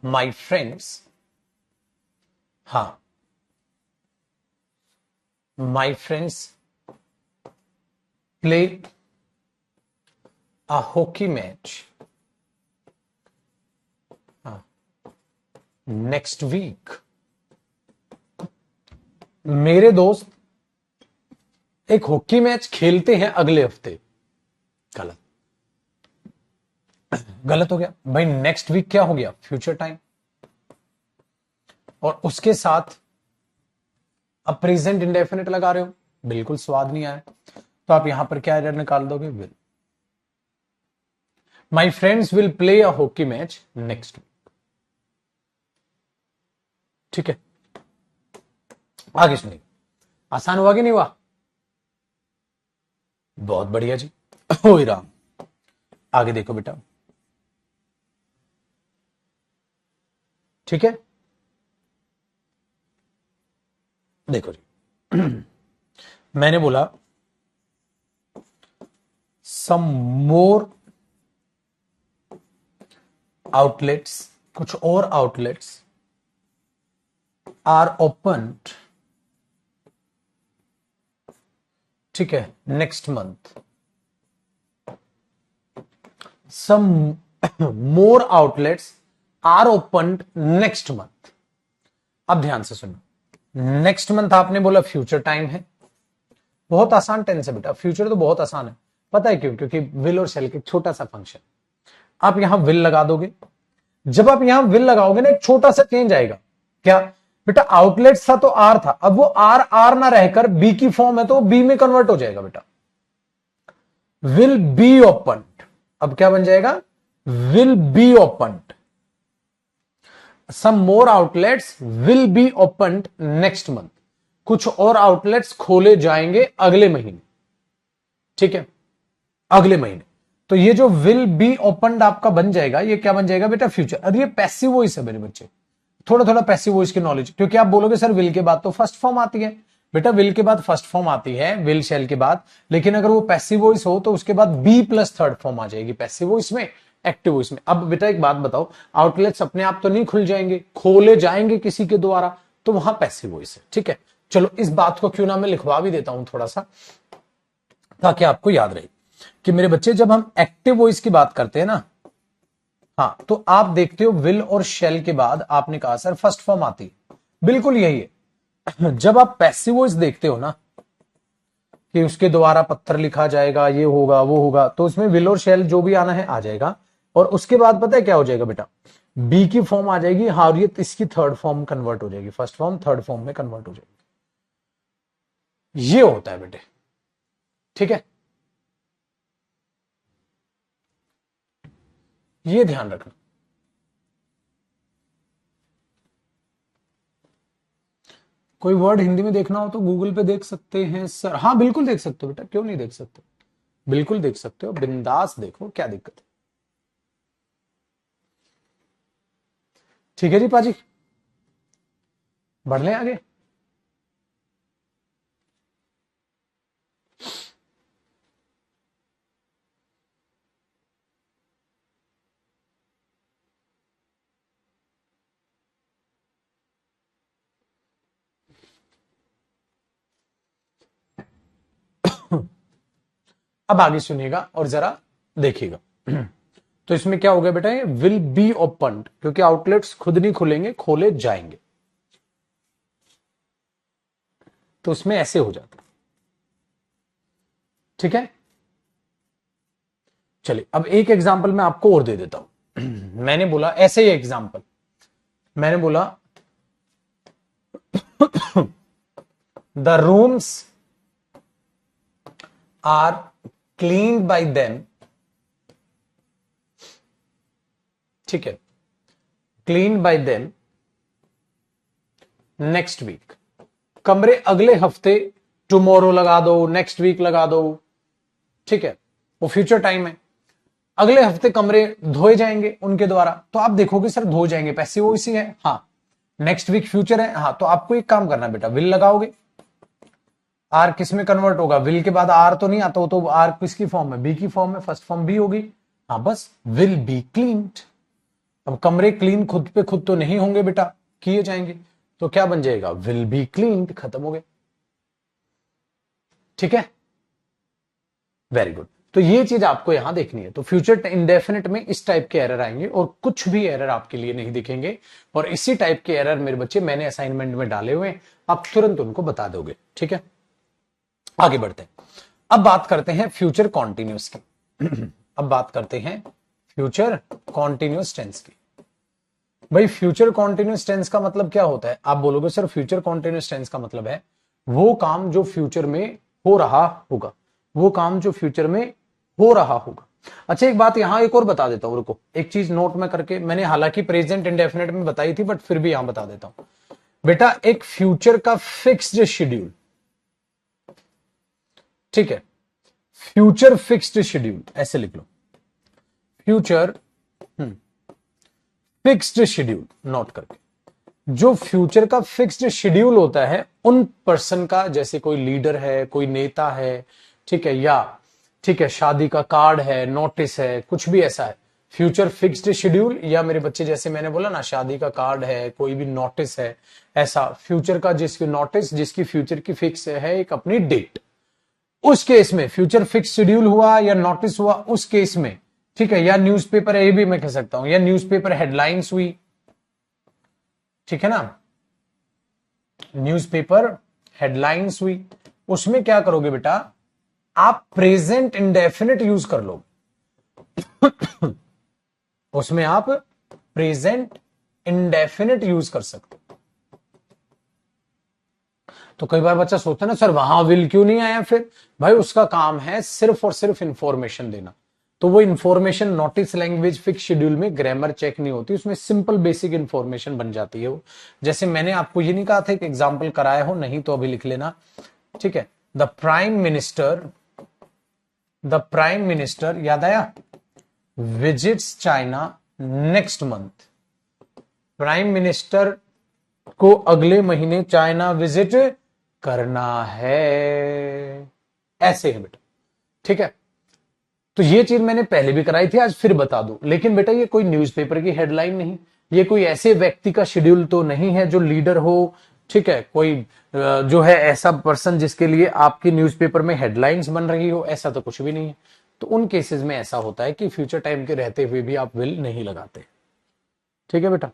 माय फ्रेंड्स, हाँ, my friends play a hockey match next week. मेरे दोस्त एक हॉकी मैच खेलते हैं अगले हफ्ते। गलत, गलत हो गया भाई। नेक्स्ट वीक क्या हो गया, फ्यूचर टाइम, और उसके साथ अब प्रेजेंट इंडेफिनिट लगा रहे हो, बिल्कुल स्वाद नहीं आया, तो आप यहां पर क्या एरर निकाल दोगे, will. My friends will play a hockey match next week. ठीक है, आगे सुनिए, आसान हुआ कि नहीं हुआ, बहुत बढ़िया जी। हो राम, आगे देखो बेटा, ठीक है, देखो जी। मैंने बोला सम मोर आउटलेट्स, कुछ और आउटलेट्स आर ओपन्ड, ठीक है, next month. Some more outlets are opened next month. अब ध्यान से सुनो, नेक्स्ट मंथ आपने बोला फ्यूचर टाइम है, बहुत आसान टेंस है बेटा, फ्यूचर तो बहुत आसान है, पता है क्यों, क्योंकि विल और शेल के छोटा सा फंक्शन, आप यहां विल लगा दोगे। जब आप यहां विल लगाओगे ना, एक छोटा सा चेंज आएगा, क्या बेटा, आउटलेट्स था तो आर था, अब वो आर आर ना रहकर बी की फॉर्म है तो बी में कन्वर्ट हो जाएगा बेटा, विल बी ओपन्ड। अब क्या बन जाएगा, will be opened, some more outlets will be opened next month, कुछ और आउटलेट्स खोले जाएंगे अगले महीने, ठीक है, अगले महीने। तो ये जो विल बी ओपन्ड आपका बन जाएगा, ये क्या बन जाएगा बेटा, फ्यूचर। अरे ये पैसिव वॉइस है मेरे बच्चे, थोड़ा थोड़ा पैसिव वॉइस की नॉलेज, क्योंकि आप बोलोगे सर विल के बाद तो फर्स्ट फॉर्म आती है, बेटा विल के बाद फर्स्ट फॉर्म आती है, विल शेल के बाद, लेकिन अगर वो पैसिव वॉइस हो तो उसके बाद बी प्लस थर्ड फॉर्म आ जाएगी पैसिव वॉइस में, एक्टिव वॉइस में। अब बेटा एक बात बताओ, आउटलेट्स अपने आप तो नहीं खुल जाएंगे, खोले जाएंगे किसी के द्वारा, तो वहां पैसिव वॉइस है, ठीक है। चलो इस बात को क्यों ना मैं लिखवा भी देता हूं थोड़ा सा, ताकि आपको याद रहे कि मेरे बच्चे जब हम एक्टिव वॉइस की बात करते हैं ना, हाँ, तो आप देखते हो विल और शेल के बाद आपने कहा सर फर्स्ट फॉर्म आती है, बिल्कुल यही है। जब आप पैसिव वॉइस देखते हो ना, कि उसके द्वारा पत्थर लिखा जाएगा, ये होगा वो होगा, तो उसमें विल और शेल जो भी आना है आ जाएगा, और उसके बाद पता है क्या हो जाएगा बेटा, बी की फॉर्म आ जाएगी, हाँ, ये इसकी थर्ड फॉर्म कन्वर्ट हो जाएगी, फर्स्ट फॉर्म थर्ड फॉर्म में कन्वर्ट हो जाएगी, ये होता है बेटे, ठीक है, ये ध्यान रखना। कोई वर्ड हिंदी में देखना हो तो गूगल पे देख सकते हैं सर, हाँ बिल्कुल देख सकते हो बेटा, क्यों नहीं देख सकते, बिल्कुल देख सकते हो, बिंदास देखो, क्या दिक्कत है। ठीक है जी पाजी, बढ़ लें आगे। अब आगे सुनिएगा और जरा देखिएगा। तो इसमें क्या हो गया बेटा, ये विल बी ओपन्ड, क्योंकि आउटलेट्स खुद नहीं खुलेंगे, खोले जाएंगे, तो उसमें ऐसे हो जाता, ठीक है। चलिए अब एक एग्जांपल मैं आपको और दे देता हूं। मैंने बोला ऐसे ही एग्जांपल, मैंने बोला the rooms are cleaned by them, ठीक है, clean by them next week. कमरे अगले हफ्ते, टुमारो लगा दो, नेक्स्ट वीक लगा दो, ठीक है, वो फ्यूचर टाइम है। अगले हफ्ते कमरे धोए जाएंगे उनके द्वारा, तो आप देखोगे सर धो जाएंगे, पैसे वो इसी है, हाँ। नेक्स्ट वीक फ्यूचर है, हाँ, तो आपको एक काम करना बेटा, विल लगाओगे। आर किस में कन्वर्ट होगा, विल के बाद आर तो नहीं आता, तो आर किसकी फॉर्म है, बी की फॉर्म में, फर्स्ट फॉर्म बी होगी, हाँ, बस विल बी क्लीन्ड। अब कमरे क्लीन खुद पे खुद तो नहीं होंगे बेटा, किए जाएंगे, तो क्या बन जाएगा, विल बी क्लीन्ड, खत्म हो गया, ठीक है, वेरी गुड। तो ये चीज आपको यहां देखनी है। तो फ्यूचर इंडेफिनिट में इस टाइप के एरर आएंगे और कुछ भी एरर आपके लिए नहीं दिखेंगे, और इसी टाइप के एरर मेरे बच्चे मैंने असाइनमेंट में डाले हुए हैं, आप तुरंत उनको बता दोगे, ठीक है। आगे बढ़ते हैं, अब बात करते हैं फ्यूचर कॉन्टिन्यूस की। अब बात करते हैं फ्यूचर कॉन्टिन्यूस टेंस की। भाई फ्यूचर कॉन्टिन्यूस टेंस का मतलब क्या होता है, आप बोलोगे सर फ्यूचर कॉन्टिन्यूस टेंस का मतलब है वो काम जो फ्यूचर में हो रहा होगा, वो काम जो फ्यूचर में हो रहा होगा। अच्छा एक बात यहां एक और बता देता हूं, रुको, एक चीज नोट में करके, मैंने हालांकि प्रेजेंट इंडेफिनिट में बताई थी, बट फिर भी यहां बता देता हूं बेटा, एक फ्यूचर का फिक्स्ड शेड्यूल, ठीक है, फ्यूचर फिक्स्ड शेड्यूल, ऐसे लिख लो, फ्यूचर फिक्स्ड शेड्यूल, नोट करके, जो फ्यूचर का फिक्स्ड शेड्यूल होता है उन पर्सन का, जैसे कोई लीडर है, कोई नेता है, ठीक है, या ठीक है शादी का कार्ड है, नोटिस है, कुछ भी ऐसा है, फ्यूचर फिक्स्ड शेड्यूल, या मेरे बच्चे जैसे मैंने बोला ना, शादी का कार्ड है, कोई भी नोटिस है, ऐसा फ्यूचर का जिसकी नोटिस, जिसकी फ्यूचर की फिक्स है एक अपनी डेट, उस केस में फ्यूचर फिक्स शेड्यूल हुआ या नोटिस हुआ, उस केस में, ठीक है, या न्यूज़पेपर, ये भी मैं कह सकता हूं, या न्यूज़पेपर हेडलाइंस हुई, ठीक है ना, न्यूज़पेपर हेडलाइंस हुई, उसमें क्या करोगे बेटा, आप प्रेजेंट इंडेफिनिट यूज कर लो, उसमें आप प्रेजेंट इंडेफिनिट यूज कर सकते हो। तो कई बार बच्चा सोचता है ना सर वहां विल क्यों नहीं आया, फिर भाई उसका काम है सिर्फ और सिर्फ इंफॉर्मेशन देना, तो वो information notice language fix schedule में ग्रामर चेक नहीं होती, उसमें सिंपल बेसिक इंफॉर्मेशन बन जाती है वो। जैसे मैंने आपको ये नहीं कहा था, एक एग्जाम्पल कराया हो, नहीं तो अभी लिख लेना, ठीक है, द प्राइम मिनिस्टर याद आया, visits China next month, prime minister को अगले महीने चाइना विजिट करना है, ऐसे है बेटा, ठीक है। तो ये चीज मैंने पहले भी कराई थी, आज फिर बता दूं, लेकिन बेटा ये कोई न्यूज़पेपर की हेडलाइन नहीं, ये कोई ऐसे व्यक्ति का शेड्यूल तो नहीं है जो लीडर हो, ठीक है, कोई जो है ऐसा पर्सन जिसके लिए आपकी न्यूज़पेपर में हेडलाइंस बन रही हो, ऐसा तो कुछ भी नहीं है। तो उन केसेस में ऐसा होता है कि फ्यूचर टाइम के रहते हुए भी आप विल नहीं लगाते, ठीक है बेटा,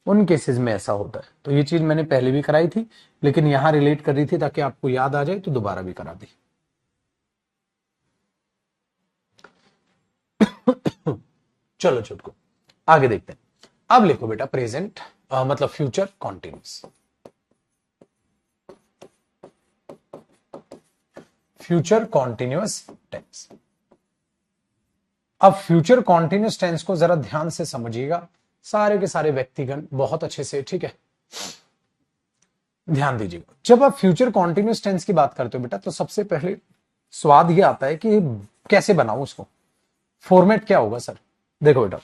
उन केसेस में ऐसा होता है। तो ये चीज मैंने पहले भी कराई थी, लेकिन यहां रिलेट कर रही थी ताकि आपको याद आ जाए, तो दोबारा भी करा दी। चलो छुटको, आगे देखते हैं। अब लिखो बेटा प्रेजेंट, मतलब future continuous, future continuous tense. अब फ्यूचर कॉन्टिन्यूस टेंस को जरा ध्यान से समझिएगा, सारे के सारे व्यक्तिगण बहुत अच्छे से, ठीक है, ध्यान दीजिएगा। जब आप फ्यूचर कॉन्टिन्यूस टेंस की बात करते हो बेटा, तो सबसे पहले स्वाद ये आता है कि कैसे बनाऊं उसको, फॉर्मेट क्या होगा सर। देखो बेटा,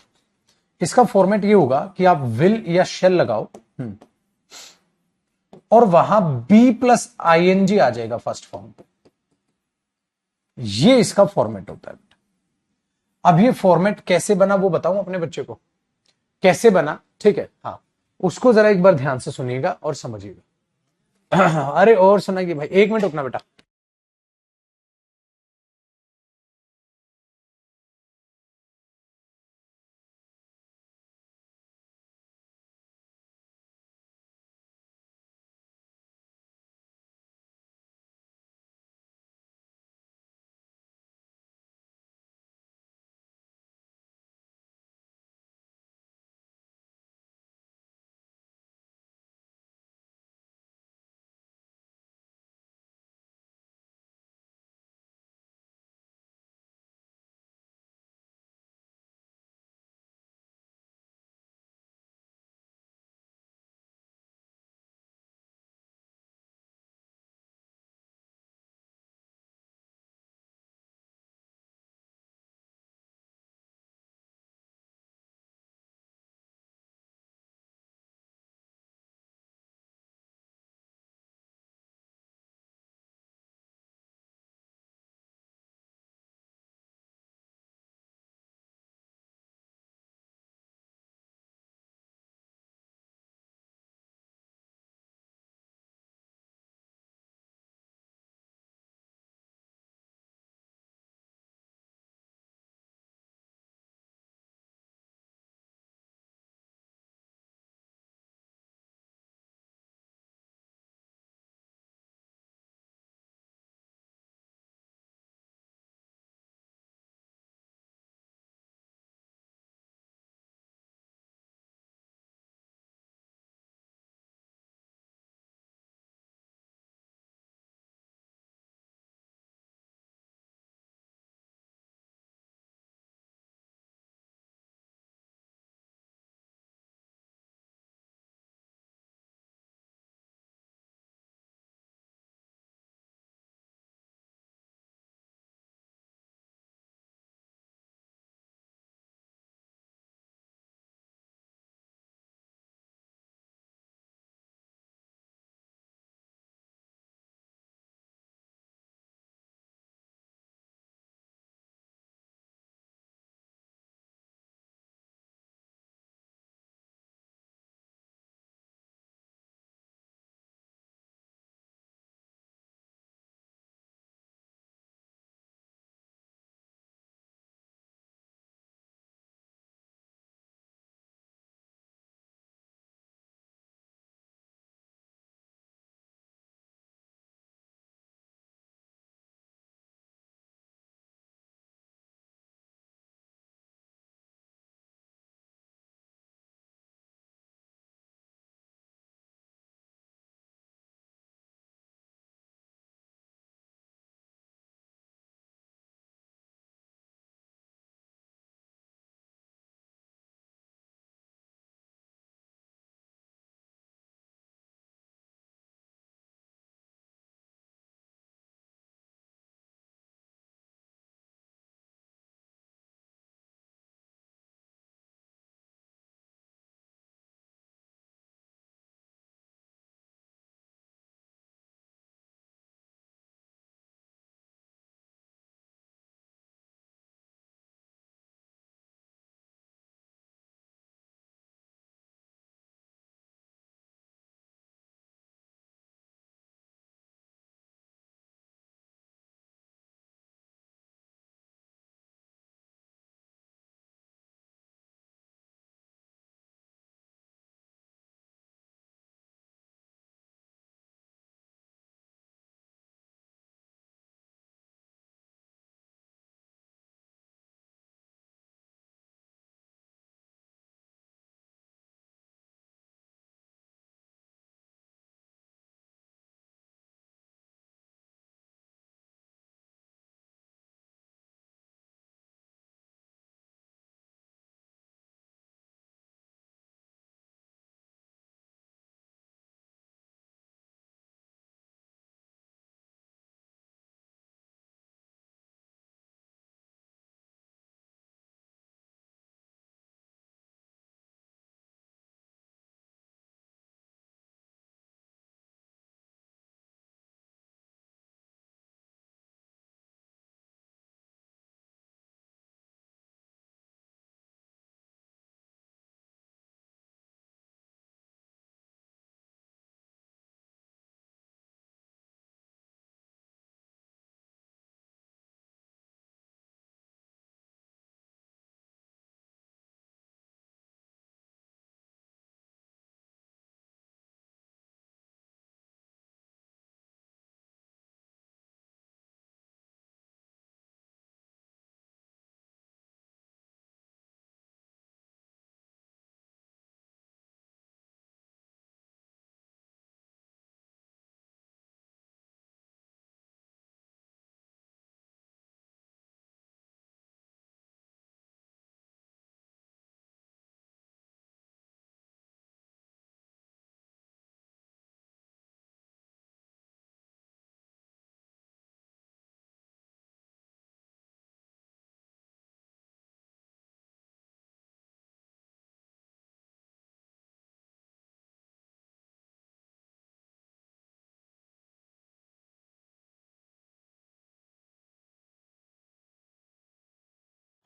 इसका फॉर्मेट ये होगा कि आप विल या शेल लगाओ, और वहां बी प्लस आईएनजी आ जाएगा फर्स्ट फॉर्म पे, ये इसका फॉर्मेट होता है बेटा। अब ये फॉर्मेट कैसे बना वो बताऊं अपने बच्चे को, कैसे बना, ठीक है, हाँ, उसको जरा एक बार ध्यान से सुनिएगा और समझिएगा। अरे और सुनाइए भाई, एक मिनट रुकना बेटा।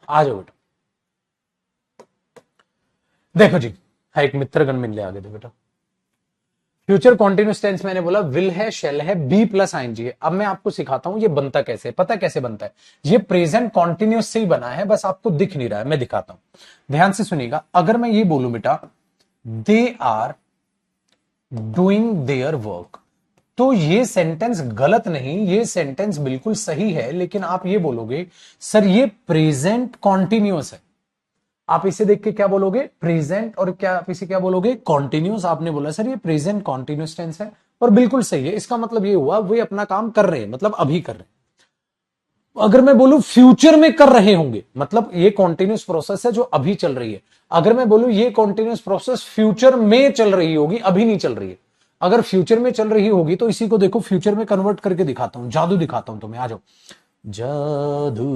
आ जाओ बेटा। देखो जी, हाँ एक मित्रगण मिल ले आगे दो बेटा। फ्यूचर कॉन्टिन्यूस टेंस मैंने बोला विल है, शेल है, बी प्लस आईएनजी है। अब मैं आपको सिखाता हूं ये बनता कैसे है। पता कैसे बनता है? ये प्रेजेंट कॉन्टिन्यूस से ही बना है, बस आपको दिख नहीं रहा है, मैं दिखाता हूं, ध्यान से सुनिएगा। अगर मैं ये बोलूं बेटा they are doing their work, तो ये सेंटेंस गलत नहीं, ये सेंटेंस बिल्कुल सही है, लेकिन आप ये बोलोगे सर ये प्रेजेंट कॉन्टिन्यूस है। आप इसे देख के क्या बोलोगे? प्रेजेंट। और क्या आप इसे क्या बोलोगे? कॉन्टिन्यूस। आपने बोला सर ये प्रेजेंट कॉन्टिन्यूस टेंस है, और बिल्कुल सही है। इसका मतलब ये हुआ वे अपना काम कर रहे हैं, मतलब अभी कर रहे हैं। अगर मैं बोलूं फ्यूचर में कर रहे होंगे, मतलब ये कॉन्टिन्यूस प्रोसेस है जो अभी चल रही है। अगर मैं बोलूं ये कॉन्टिन्यूस प्रोसेस फ्यूचर में चल रही होगी, अभी नहीं चल रही है। अगर फ्यूचर में चल रही होगी तो इसी को देखो फ्यूचर में कन्वर्ट करके दिखाता हूं, जादू दिखाता हूं तुम्हें, आ जाओ। जादू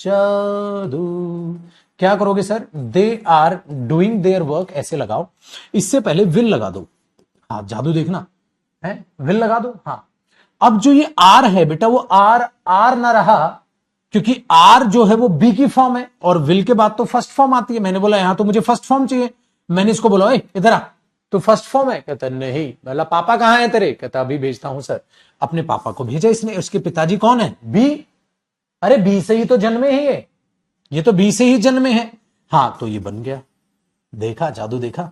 जादू। क्या करोगे sir? They are doing their work, ऐसे लगाओ, इससे पहले विल लगा दो। हाँ जादू देखना है, विल लगा दो। हाँ अब जो ये आर है बेटा, वो आर आर ना रहा, क्योंकि आर जो है वो बी की फॉर्म है, और विल के बाद तो फर्स्ट फॉर्म आती है। मैंने बोला यहां तो मुझे फर्स्ट फॉर्म चाहिए, मैंने इसको बोला इधर आ, तो फर्स्ट फॉर्म है। कहता नहीं। बोला पापा कहां है तेरे? कहता अभी भेजता हूं सर। अपने पापा को भेजा इसने। उसके पिताजी कौन है? बी। अरे बी से ही तो जन्मे ही है, ये तो बी से ही जन्मे है। हाँ तो ये बन गया, देखा जादू देखा।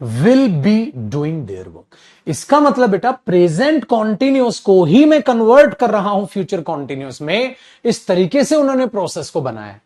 Will be doing their work, इसका मतलब बेटा प्रेजेंट कॉन्टिन्यूस को ही मैं कन्वर्ट कर रहा हूं फ्यूचर कॉन्टिन्यूस में। इस तरीके से उन्होंने प्रोसेस को बनाया है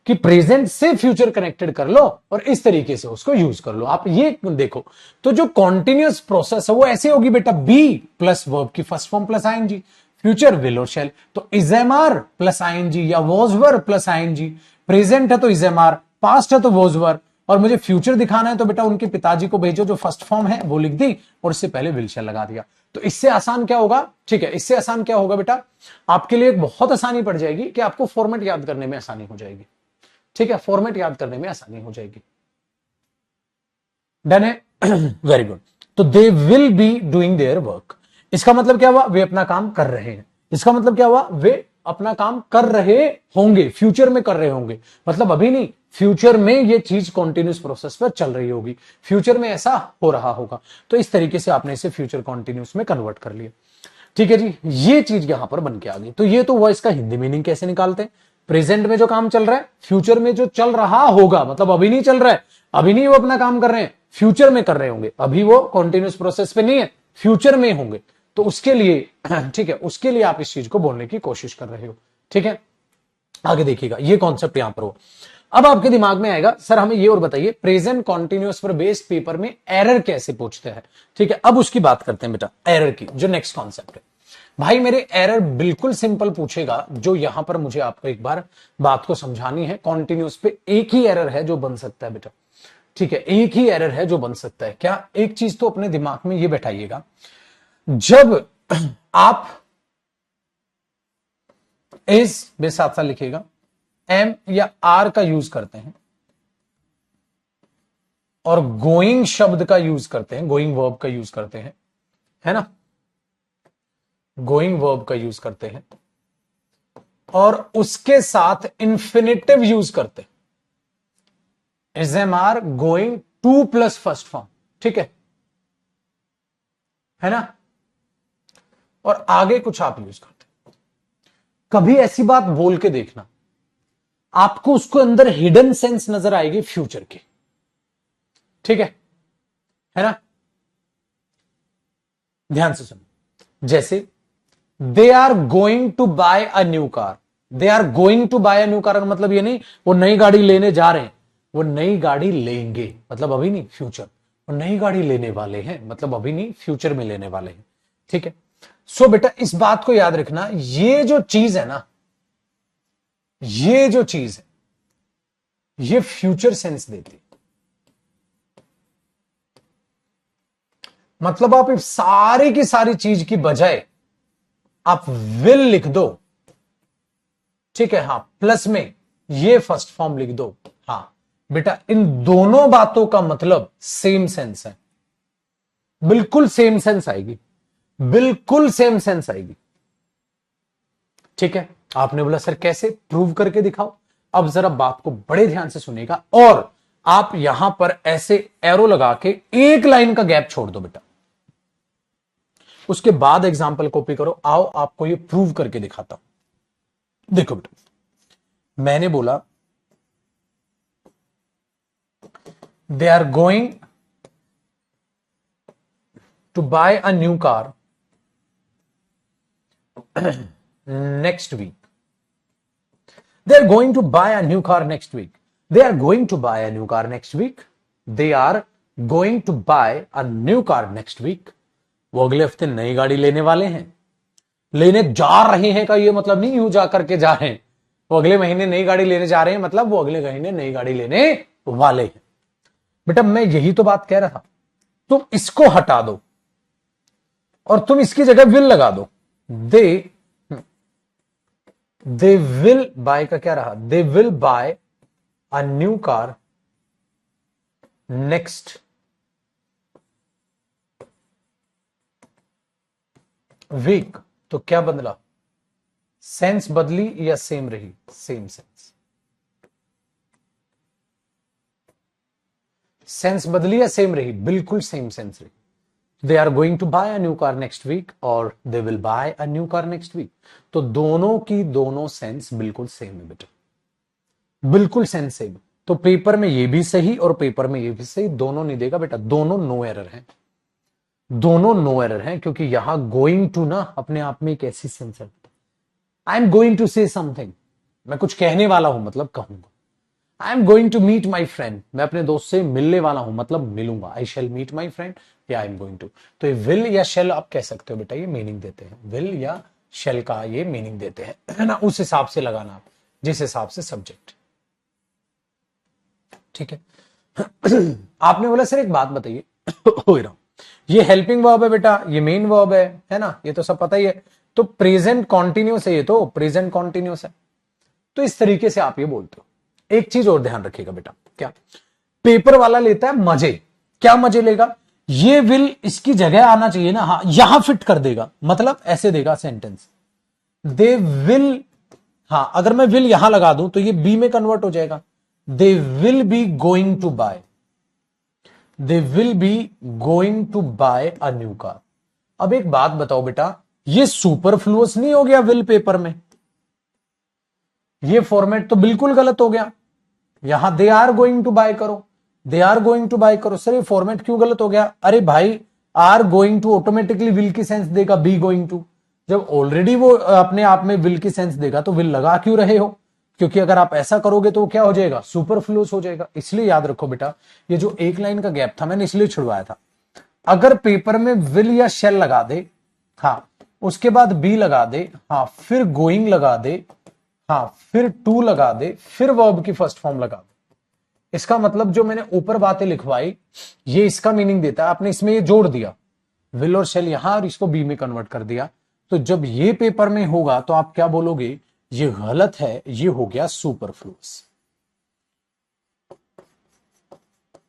कि प्रेजेंट से फ्यूचर कनेक्टेड कर लो और इस तरीके से उसको यूज कर लो। आप ये देखो, तो जो कॉन्टिन्यूस प्रोसेस है वो ऐसे होगी बेटा, बी प्लस वर्ब की first form plus ING, future will और शेल, तो इजेमार प्लस आईएनजी या वॉजवर प्लस आईएनजी। प्रेजेंट है तो इजेमार, पास्ट है तो वॉजवर, और मुझे फ्यूचर दिखाना है तो बेटा उनके पिताजी को भेजो, जो फर्स्ट फॉर्म है वो लिख दी और इससे पहले विल शेल लगा दिया। तो इससे आसान क्या होगा? ठीक है, इससे आसान क्या होगा बेटा, आपके लिए एक बहुत आसानी पड़ जाएगी कि आपको फॉर्मेट याद करने में आसानी हो जाएगी। ठीक है, फॉर्मेट याद करने में आसानी हो जाएगी। डन है? Very good. तो they will be doing their work, इसका मतलब क्या हुआ? वे अपना काम कर रहे हैं। इसका मतलब क्या हुआ? वे अपना काम कर रहे होंगे, फ्यूचर में कर रहे होंगे, मतलब अभी नहीं, फ्यूचर में ये चीज कॉन्टिन्यूस प्रोसेस पर चल रही होगी, फ्यूचर में ऐसा हो रहा होगा। तो इस तरीके से आपने इसे फ्यूचर कॉन्टिन्यूस में कन्वर्ट कर लिया। ठीक है जी, ये चीज यहां पर बन के आ गई। तो ये तो हुआ इसका हिंदी मीनिंग कैसे निकालते हैं। प्रेजेंट में जो काम चल रहा है, फ्यूचर में जो चल रहा होगा, मतलब अभी नहीं चल रहा है, अभी नहीं वो अपना काम कर रहे हैं, फ्यूचर में कर रहे होंगे, अभी वो कॉन्टिन्यूस प्रोसेस पे नहीं है, फ्यूचर में होंगे। तो उसके लिए ठीक है, उसके लिए आप इस चीज को बोलने की कोशिश कर रहे हो। ठीक है, आगे देखिएगा ये कॉन्सेप्ट यहां पर हो। अब आपके दिमाग में आएगा सर हमें ये और बताइए प्रेजेंट कॉन्टिन्यूस पर बेस्ड पेपर में एरर कैसे पूछते हैं। ठीक है, अब उसकी बात करते हैं बेटा, एरर की, जो नेक्स्ट कॉन्सेप्ट है। भाई मेरे एरर बिल्कुल सिंपल पूछेगा, जो यहां पर मुझे आपको एक बार बात को समझानी है। कॉन्टिन्यूस पे एक ही एरर है जो बन सकता है बेटा। ठीक है, एक ही एरर है जो बन सकता है। क्या? एक चीज तो अपने दिमाग में ये बैठाइएगा, जब आप इस साथ साथ लिखिएगा एम या आर का यूज करते हैं और गोइंग शब्द का यूज करते हैं, गोइंग वर्ब का यूज करते हैं, है ना, गोइंग वर्ब का यूज करते हैं और उसके साथ इंफिनिटिव यूज करते हैं, is am are going to plus first form. ठीक है ना, और आगे कुछ आप यूज करते हैं। कभी ऐसी बात बोल के देखना, आपको उसको अंदर हिडन सेंस नजर आएगी फ्यूचर की। ठीक है ना, ध्यान से सुनो। जैसे they are going to buy a new car, they are going to buy a new car मतलब ये नहीं वो नई गाड़ी लेने जा रहे हैं, वो नई गाड़ी लेंगे, मतलब अभी नहीं, फ्यूचर। वो नई गाड़ी लेने वाले हैं, मतलब अभी नहीं, फ्यूचर में लेने वाले हैं। ठीक है, सो बेटा इस बात को याद रखना, ये जो चीज है ना, ये जो चीज है ये फ्यूचर सेंस देती, मतलब आप इस सारी की सारी चीज की बजाय आप विल लिख दो। ठीक है, हाँ प्लस में ये फर्स्ट फॉर्म लिख दो। हाँ बेटा इन दोनों बातों का मतलब सेम सेंस है, बिल्कुल सेम सेंस आएगी, बिल्कुल सेम सेंस आएगी। ठीक है, आपने बोला सर कैसे, प्रूव करके दिखाओ। अब जरा बात को बड़े ध्यान से सुनेगा और आप यहां पर ऐसे एरो लगा के एक लाइन का गैप छोड़ दो बेटा, उसके बाद एग्जाम्पल कॉपी करो। आओ आपको ये प्रूव करके दिखाता हूं। देखो बेटा, मैंने बोला they are going to buy a new car next week. They are going to buy a new car next week. They are going to buy a new car next week. They are going to buy a new car next week. वो अगले हफ्ते नई गाड़ी लेने वाले हैं। लेने जा रहे हैं का ये मतलब नहीं यूं जा करके जा रहे हैं। वो अगले महीने नई गाड़ी लेने जा रहे हैं, मतलब वो अगले महीने नई गाड़ी लेने वाले हैं। बेटा मैं यही तो बात कह रहा था, तुम इसको हटा दो और तुम इसकी जगह विल लगा दो। दे विल बाय का क्या रहा, they will buy a new car next week. तो क्या बदला, सेंस बदली या सेम रही, सेम सेंस। सेंस बदली या सेम रही, बिल्कुल सेम सेंस रही। They are going to buy a new car next week और they will buy a new car next week. तो दोनों की दोनों सेंस बिल्कुल सेम है बेटा, बिल्कुल सेंस सेम। तो पेपर में ये भी सही और पेपर में ये भी सही, दोनों नहीं देगा बेटा, दोनों नो एरर हैं, दोनों नो एरर हैं। क्योंकि यहां गोइंग टू ना अपने आप में एक ऐसी सेंस है, I am going to say something, मैं कुछ कहने वाला हूं मतलब कहूंगा। I am going to meet my friend, मैं अपने दोस्त से मिलने वाला हूं मतलब मिलूंगा। I shall meet my friend या आई एम गोइंग टू। तो ये विल या शेल आप कह सकते हो बेटा, ये मीनिंग देते हैं, विल या शेल का ये मीनिंग देते हैं, है ना। उस हिसाब से लगाना आप, जिस हिसाब से सब्जेक्ट, ठीक है। आपने बोला सर एक बात बताइए, हो रहा ये हेल्पिंग वर्ब है बेटा, ये मेन वर्ब है ना, ये तो सब पता ही है। तो प्रेजेंट कॉन्टिन्यूस है, ये तो प्रेजेंट कॉन्टिन्यूस है। तो इस तरीके से आप ये बोलते हो। एक चीज और ध्यान रखिएगा बेटा, क्या पेपर वाला लेता है मजे, क्या मजे लेगा, ये विल इसकी जगह आना चाहिए ना, हाँ यहां फिट कर देगा, मतलब ऐसे देगा सेंटेंस, दे विल। हाँ अगर मैं विल यहां लगा दूं तो ये बी में कन्वर्ट हो जाएगा, they will be going to buy, they will be going to buy a new car. अब एक बात बताओ बेटा, ये सुपरफ्लुअस नहीं हो गया विल पेपर में, ये फॉर्मेट तो बिल्कुल गलत हो गया। यहां they are going to buy करो, they are going to buy करो। सर ये फॉर्मेट क्यों गलत हो गया, अरे भाई are going to automatically will की सेंस देगा, बी गोइंग टू, जब ऑलरेडी वो अपने आप में विल की सेंस देगा तो विल लगा क्यों रहे हो। क्योंकि अगर आप ऐसा करोगे तो क्या हो जाएगा, सुपरफ्लुअस हो जाएगा। इसलिए याद रखो बेटा, ये जो एक लाइन का गैप था मैंने इसलिए छुड़वाया था। अगर पेपर में विल या शेल लगा दे, हाँ उसके बाद बी लगा दे, हाँ फिर गोइंग लगा दे, हाँ फिर टू लगा दे, फिर वर्ब की फर्स्ट फॉर्म लगा दे, इसका मतलब जो मैंने ऊपर बातें लिखवाई ये इसका मीनिंग देता है। आपने इसमें ये जोड़ दिया विल और शेल यहां और इसको बी में कन्वर्ट कर दिया। तो जब ये पेपर में होगा तो आप क्या बोलोगे, ये गलत है, ये हो गया सुपरफ्लुअस।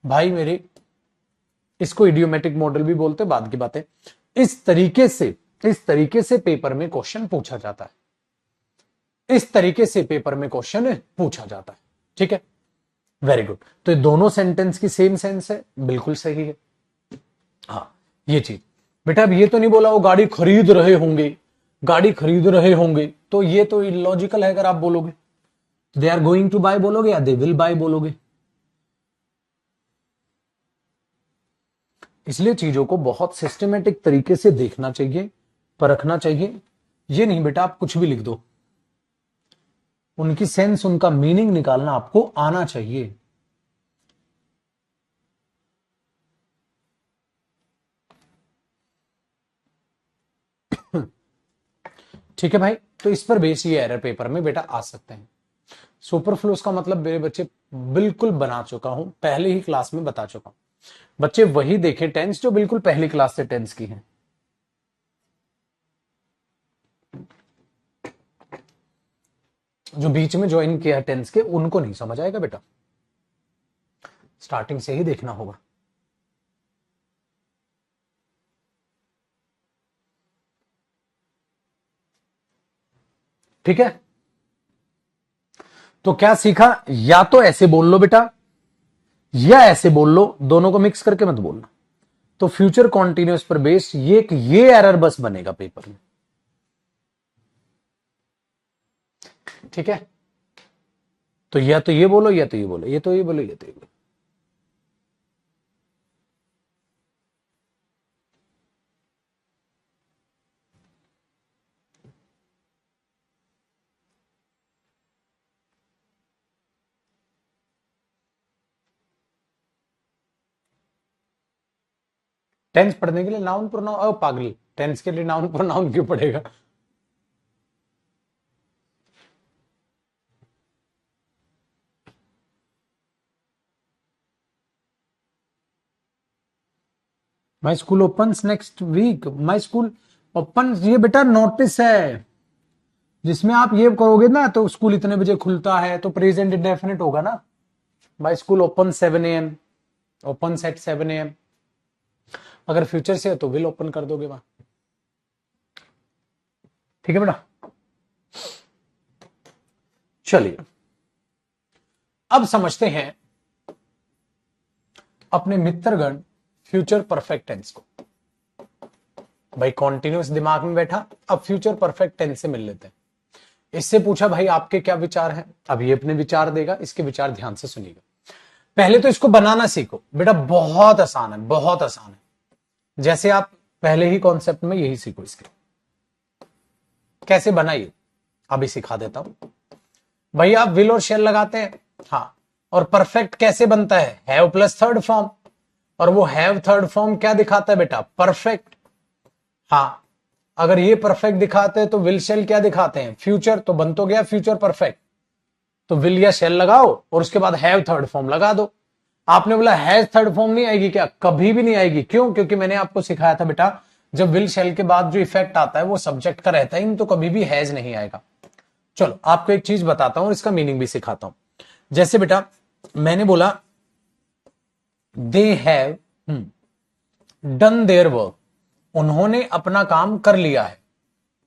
भाई मेरे, इसको इडियोमेटिक मॉडल भी बोलते, बाद की बातें। इस तरीके से पेपर में क्वेश्चन पूछा जाता है, इस तरीके से पेपर में क्वेश्चन पूछा जाता है, ठीक है। Very good. तो ये दोनों सेंटेंस की सेम सेंस है, बिल्कुल सही है। हाँ ये चीज बेटा, अब ये तो नहीं बोला वो गाड़ी खरीद रहे होंगे, गाड़ी खरीद रहे होंगे, तो ये तो इलॉजिकल है। अगर आप बोलोगे they are going to buy बोलोगे या दे विल बाय बोलोगे। इसलिए चीजों को बहुत सिस्टमेटिक तरीके से देखना चाहिए, परखना चाहिए। ये नहीं बेटा आप कुछ भी लिख दो, उनकी सेंस, उनका मीनिंग निकालना आपको आना चाहिए। ठीक है भाई, तो इस पर बेस ये एरर पेपर में बेटा आ सकते हैं। सुपरफ्लुअस का मतलब मेरे बच्चे बिल्कुल बना चुका हूं, पहले ही क्लास में बता चुका हूं। बच्चे वही देखे टेंस जो बिल्कुल पहली क्लास से टेंस की है। जो बीच में ज्वाइन किया टेंस के उनको नहीं समझ आएगा बेटा, स्टार्टिंग से ही देखना होगा। ठीक है, तो क्या सीखा, या तो ऐसे बोल लो बेटा या ऐसे बोल लो, दोनों को मिक्स करके मत बोलना। तो फ्यूचर कॉन्टिन्यूअस पर बेस्ड ये एरर बस बनेगा पेपर में, ठीक है। तो या तो ये बोलो या तो ये बोलो, ये तो ये बोलो या तो ये बोलो। टेंस पढ़ने के लिए नाउन प्रोनाउन, पागल, टेंस के लिए नाउन प्रोनाउन क्यों पढ़ेगा? My school open next week, my school open, ये बेटा नोटिस है जिसमें आप ये करोगे ना तो स्कूल इतने बजे खुलता है, तो प्रेजेंट इंडेफिनिट होगा ना। माई school open 7 AM, open at 7 AM। अगर फ्यूचर से है तो विल ओपन कर दोगे वहां, ठीक है बेटा। चलिए अब समझते हैं अपने मित्रगण फ्यूचर परफेक्ट टेंस को। भाई कॉन्टिन्यूस दिमाग में बैठा, अब फ्यूचर परफेक्ट टेंस से मिल लेते हैं। इससे पूछा भाई आपके क्या विचार हैं, अब ये अपने विचार देगा, इसके विचार ध्यान से सुनिएगा। पहले तो इसको बनाना सीखो बेटा, बहुत आसान है, बहुत आसान है। जैसे आप पहले ही कॉन्सेप्ट में यही सीखो, इसके कैसे बनाइए अभी सिखा देता हूं। भाई आप विल और शेल लगाते हैं, हाँ, और परफेक्ट कैसे बनता है, हैव प्लस थर्ड फॉर्म, और वो हैव थर्ड फॉर्म क्या दिखाता है बेटा, परफेक्ट। हाँ, अगर ये परफेक्ट दिखाते हैं तो विल शेल क्या दिखाते हैं, फ्यूचर, तो बन तो गया फ्यूचर परफेक्ट। तो विल या शेल लगाओ और उसके बाद हैव थर्ड फॉर्म लगा दो। आपने बोला हैज थर्ड फॉर्म नहीं आएगी क्या, कभी भी नहीं आएगी। क्यों? क्योंकि मैंने आपको सिखाया था बेटा, जब विल शेल के बाद जो इफेक्ट आता है वो सब्जेक्ट का रहता है, तो कभी भी हैज नहीं आएगा। चलो आपको एक चीज बताता हूं और इसका मीनिंग भी सिखाता हूं। जैसे बेटा मैंने बोला they have done their work, उन्होंने अपना काम कर लिया है,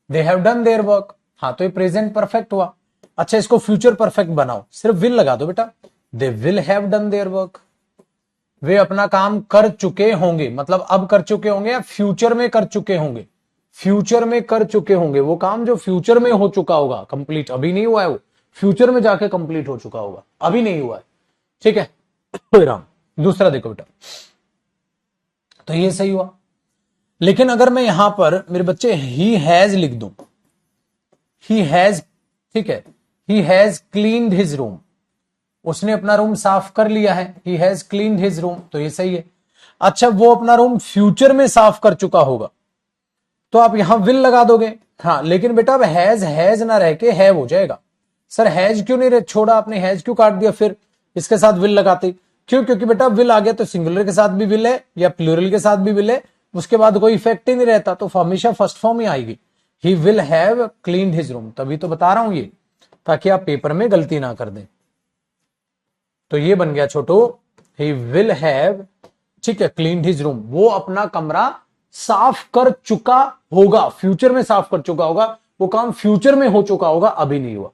they have done their work. हाँ, तो ये प्रेजेंट परफेक्ट हुआ। अच्छा, इसको फ्यूचर परफेक्ट बनाओ, सिर्फ विल लगा दो बेटा, they will have done their work. वे अपना काम कर चुके होंगे, मतलब अब कर चुके होंगे या फ्यूचर में कर चुके होंगे, फ्यूचर में कर चुके होंगे। वो काम जो फ्यूचर में हो चुका होगा कंप्लीट, अभी नहीं हुआ है, वो फ्यूचर में जाके कंप्लीट हो चुका होगा, अभी नहीं हुआ है, ठीक है। राम दूसरा देखो बेटा, तो ये सही हुआ। लेकिन अगर मैं यहां पर मेरे बच्चे ही हैज लिख दूं, ही हैज, ठीक है, he has cleaned his room, उसने अपना रूम साफ कर लिया है, he has cleaned his room, तो ये सही है। अच्छा, वो अपना रूम फ्यूचर में साफ कर चुका होगा, तो आप यहां विल लगा दोगे। हाँ, लेकिन बेटा अब हैज ना रह के हैव हो जाएगा। सर हैज क्यों नहीं छोड़ा आपने, हैज क्यों काट दिया फिर इसके साथ विल लगाते? क्यों? क्योंकि बेटा विल आ गया तो सिंगुलर के साथ भी विल है या प्लूरल के साथ भी विल है, उसके बाद कोई इफेक्ट ही नहीं रहता, तो हमेशा फर्स्ट फॉर्म ही आएगी, ही will have cleaned his room. तभी तो बता रहा हूं ये, ताकि आप पेपर में गलती ना कर दें। तो ये बन गया छोटू, ही विल हैव, ठीक है, क्लीन्ड हिज रूम, वो अपना कमरा साफ कर चुका होगा, फ्यूचर में साफ कर चुका होगा, वो काम फ्यूचर में हो चुका होगा, अभी नहीं हुआ,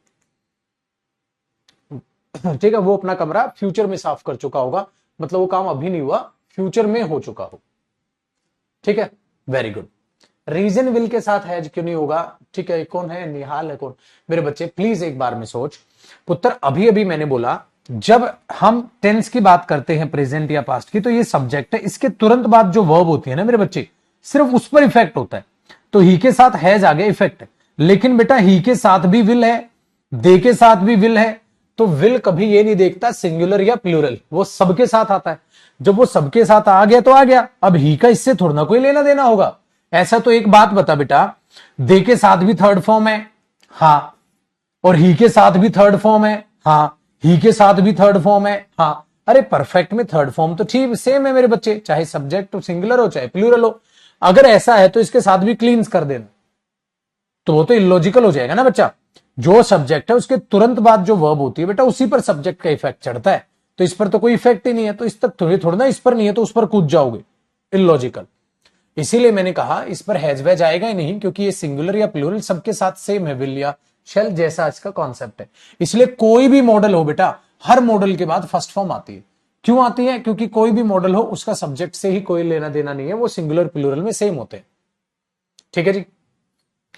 ठीक है। वो अपना कमरा फ्यूचर में साफ कर चुका होगा, मतलब वो काम अभी नहीं हुआ, फ्यूचर में हो चुका हो, ठीक है, वेरी गुड। रीजन विल के साथ हैज क्यों नहीं होगा, ठीक है। कौन है, निहाल है कौन? मेरे बच्चे प्लीज एक बार में सोच पुत्र, अभी अभी मैंने बोला जब हम टेंस की बात करते हैं प्रेजेंट या पास्ट की, तो ये सब्जेक्ट है, इसके तुरंत बाद जो वर्ब होती है ना मेरे बच्चे, सिर्फ उस पर इफेक्ट होता है। तो ही के साथ हैज आ गया इफेक्ट है, लेकिन बेटा ही के साथ भी विल है, दे के साथ भी विल है, तो विल कभी ये नहीं देखता सिंगुलर या प्लूरल, वो सबके साथ आता है। जब वो सबके साथ आ गया तो आ गया, अब ही का इससे थोड़ा ना कोई लेना देना होगा। ऐसा तो एक बात बता बेटा, दे के साथ भी थर्ड फॉर्म है, हाँ, और ही के साथ भी थर्ड फॉर्म है, हाँ, ही के साथ भी थर्ड फॉर्म है, हाँ। अरे परफेक्ट में थर्ड फॉर्म तो ठीक सेम है मेरे बच्चे, चाहे सब्जेक्ट सिंगुलर हो चाहे प्लूरल हो। अगर ऐसा है तो इसके साथ भी क्लींस कर देना, तो वो तो इलॉजिकल हो जाएगा ना बच्चा। जो सब्जेक्ट है उसके तुरंत बाद जो वर्ब होती है बेटा, उसी पर सब्जेक्ट का इफेक्ट चढ़ता है, तो इस पर तो कोई इफेक्ट ही नहीं है, तो इस तक थोड़ी ना, इस पर नहीं है तो उस पर कूद जाओगे, इलॉजिकल। इसीलिए मैंने कहा इस पर हैज वैज आएगा ही नहीं, क्योंकि ये सिंगुलर या प्लूरल सबके साथ सेम है, विल या शेल जैसा इसका कॉन्सेप्ट है। इसलिए कोई भी मॉडल हो बेटा, हर मॉडल के बाद फर्स्ट फॉर्म आती है। क्यों आती है? क्योंकि कोई भी मॉडल हो उसका सब्जेक्ट से ही कोई लेना देना नहीं है, वो सिंगुलर प्लूरल में सेम होते हैं। ठीक है जी,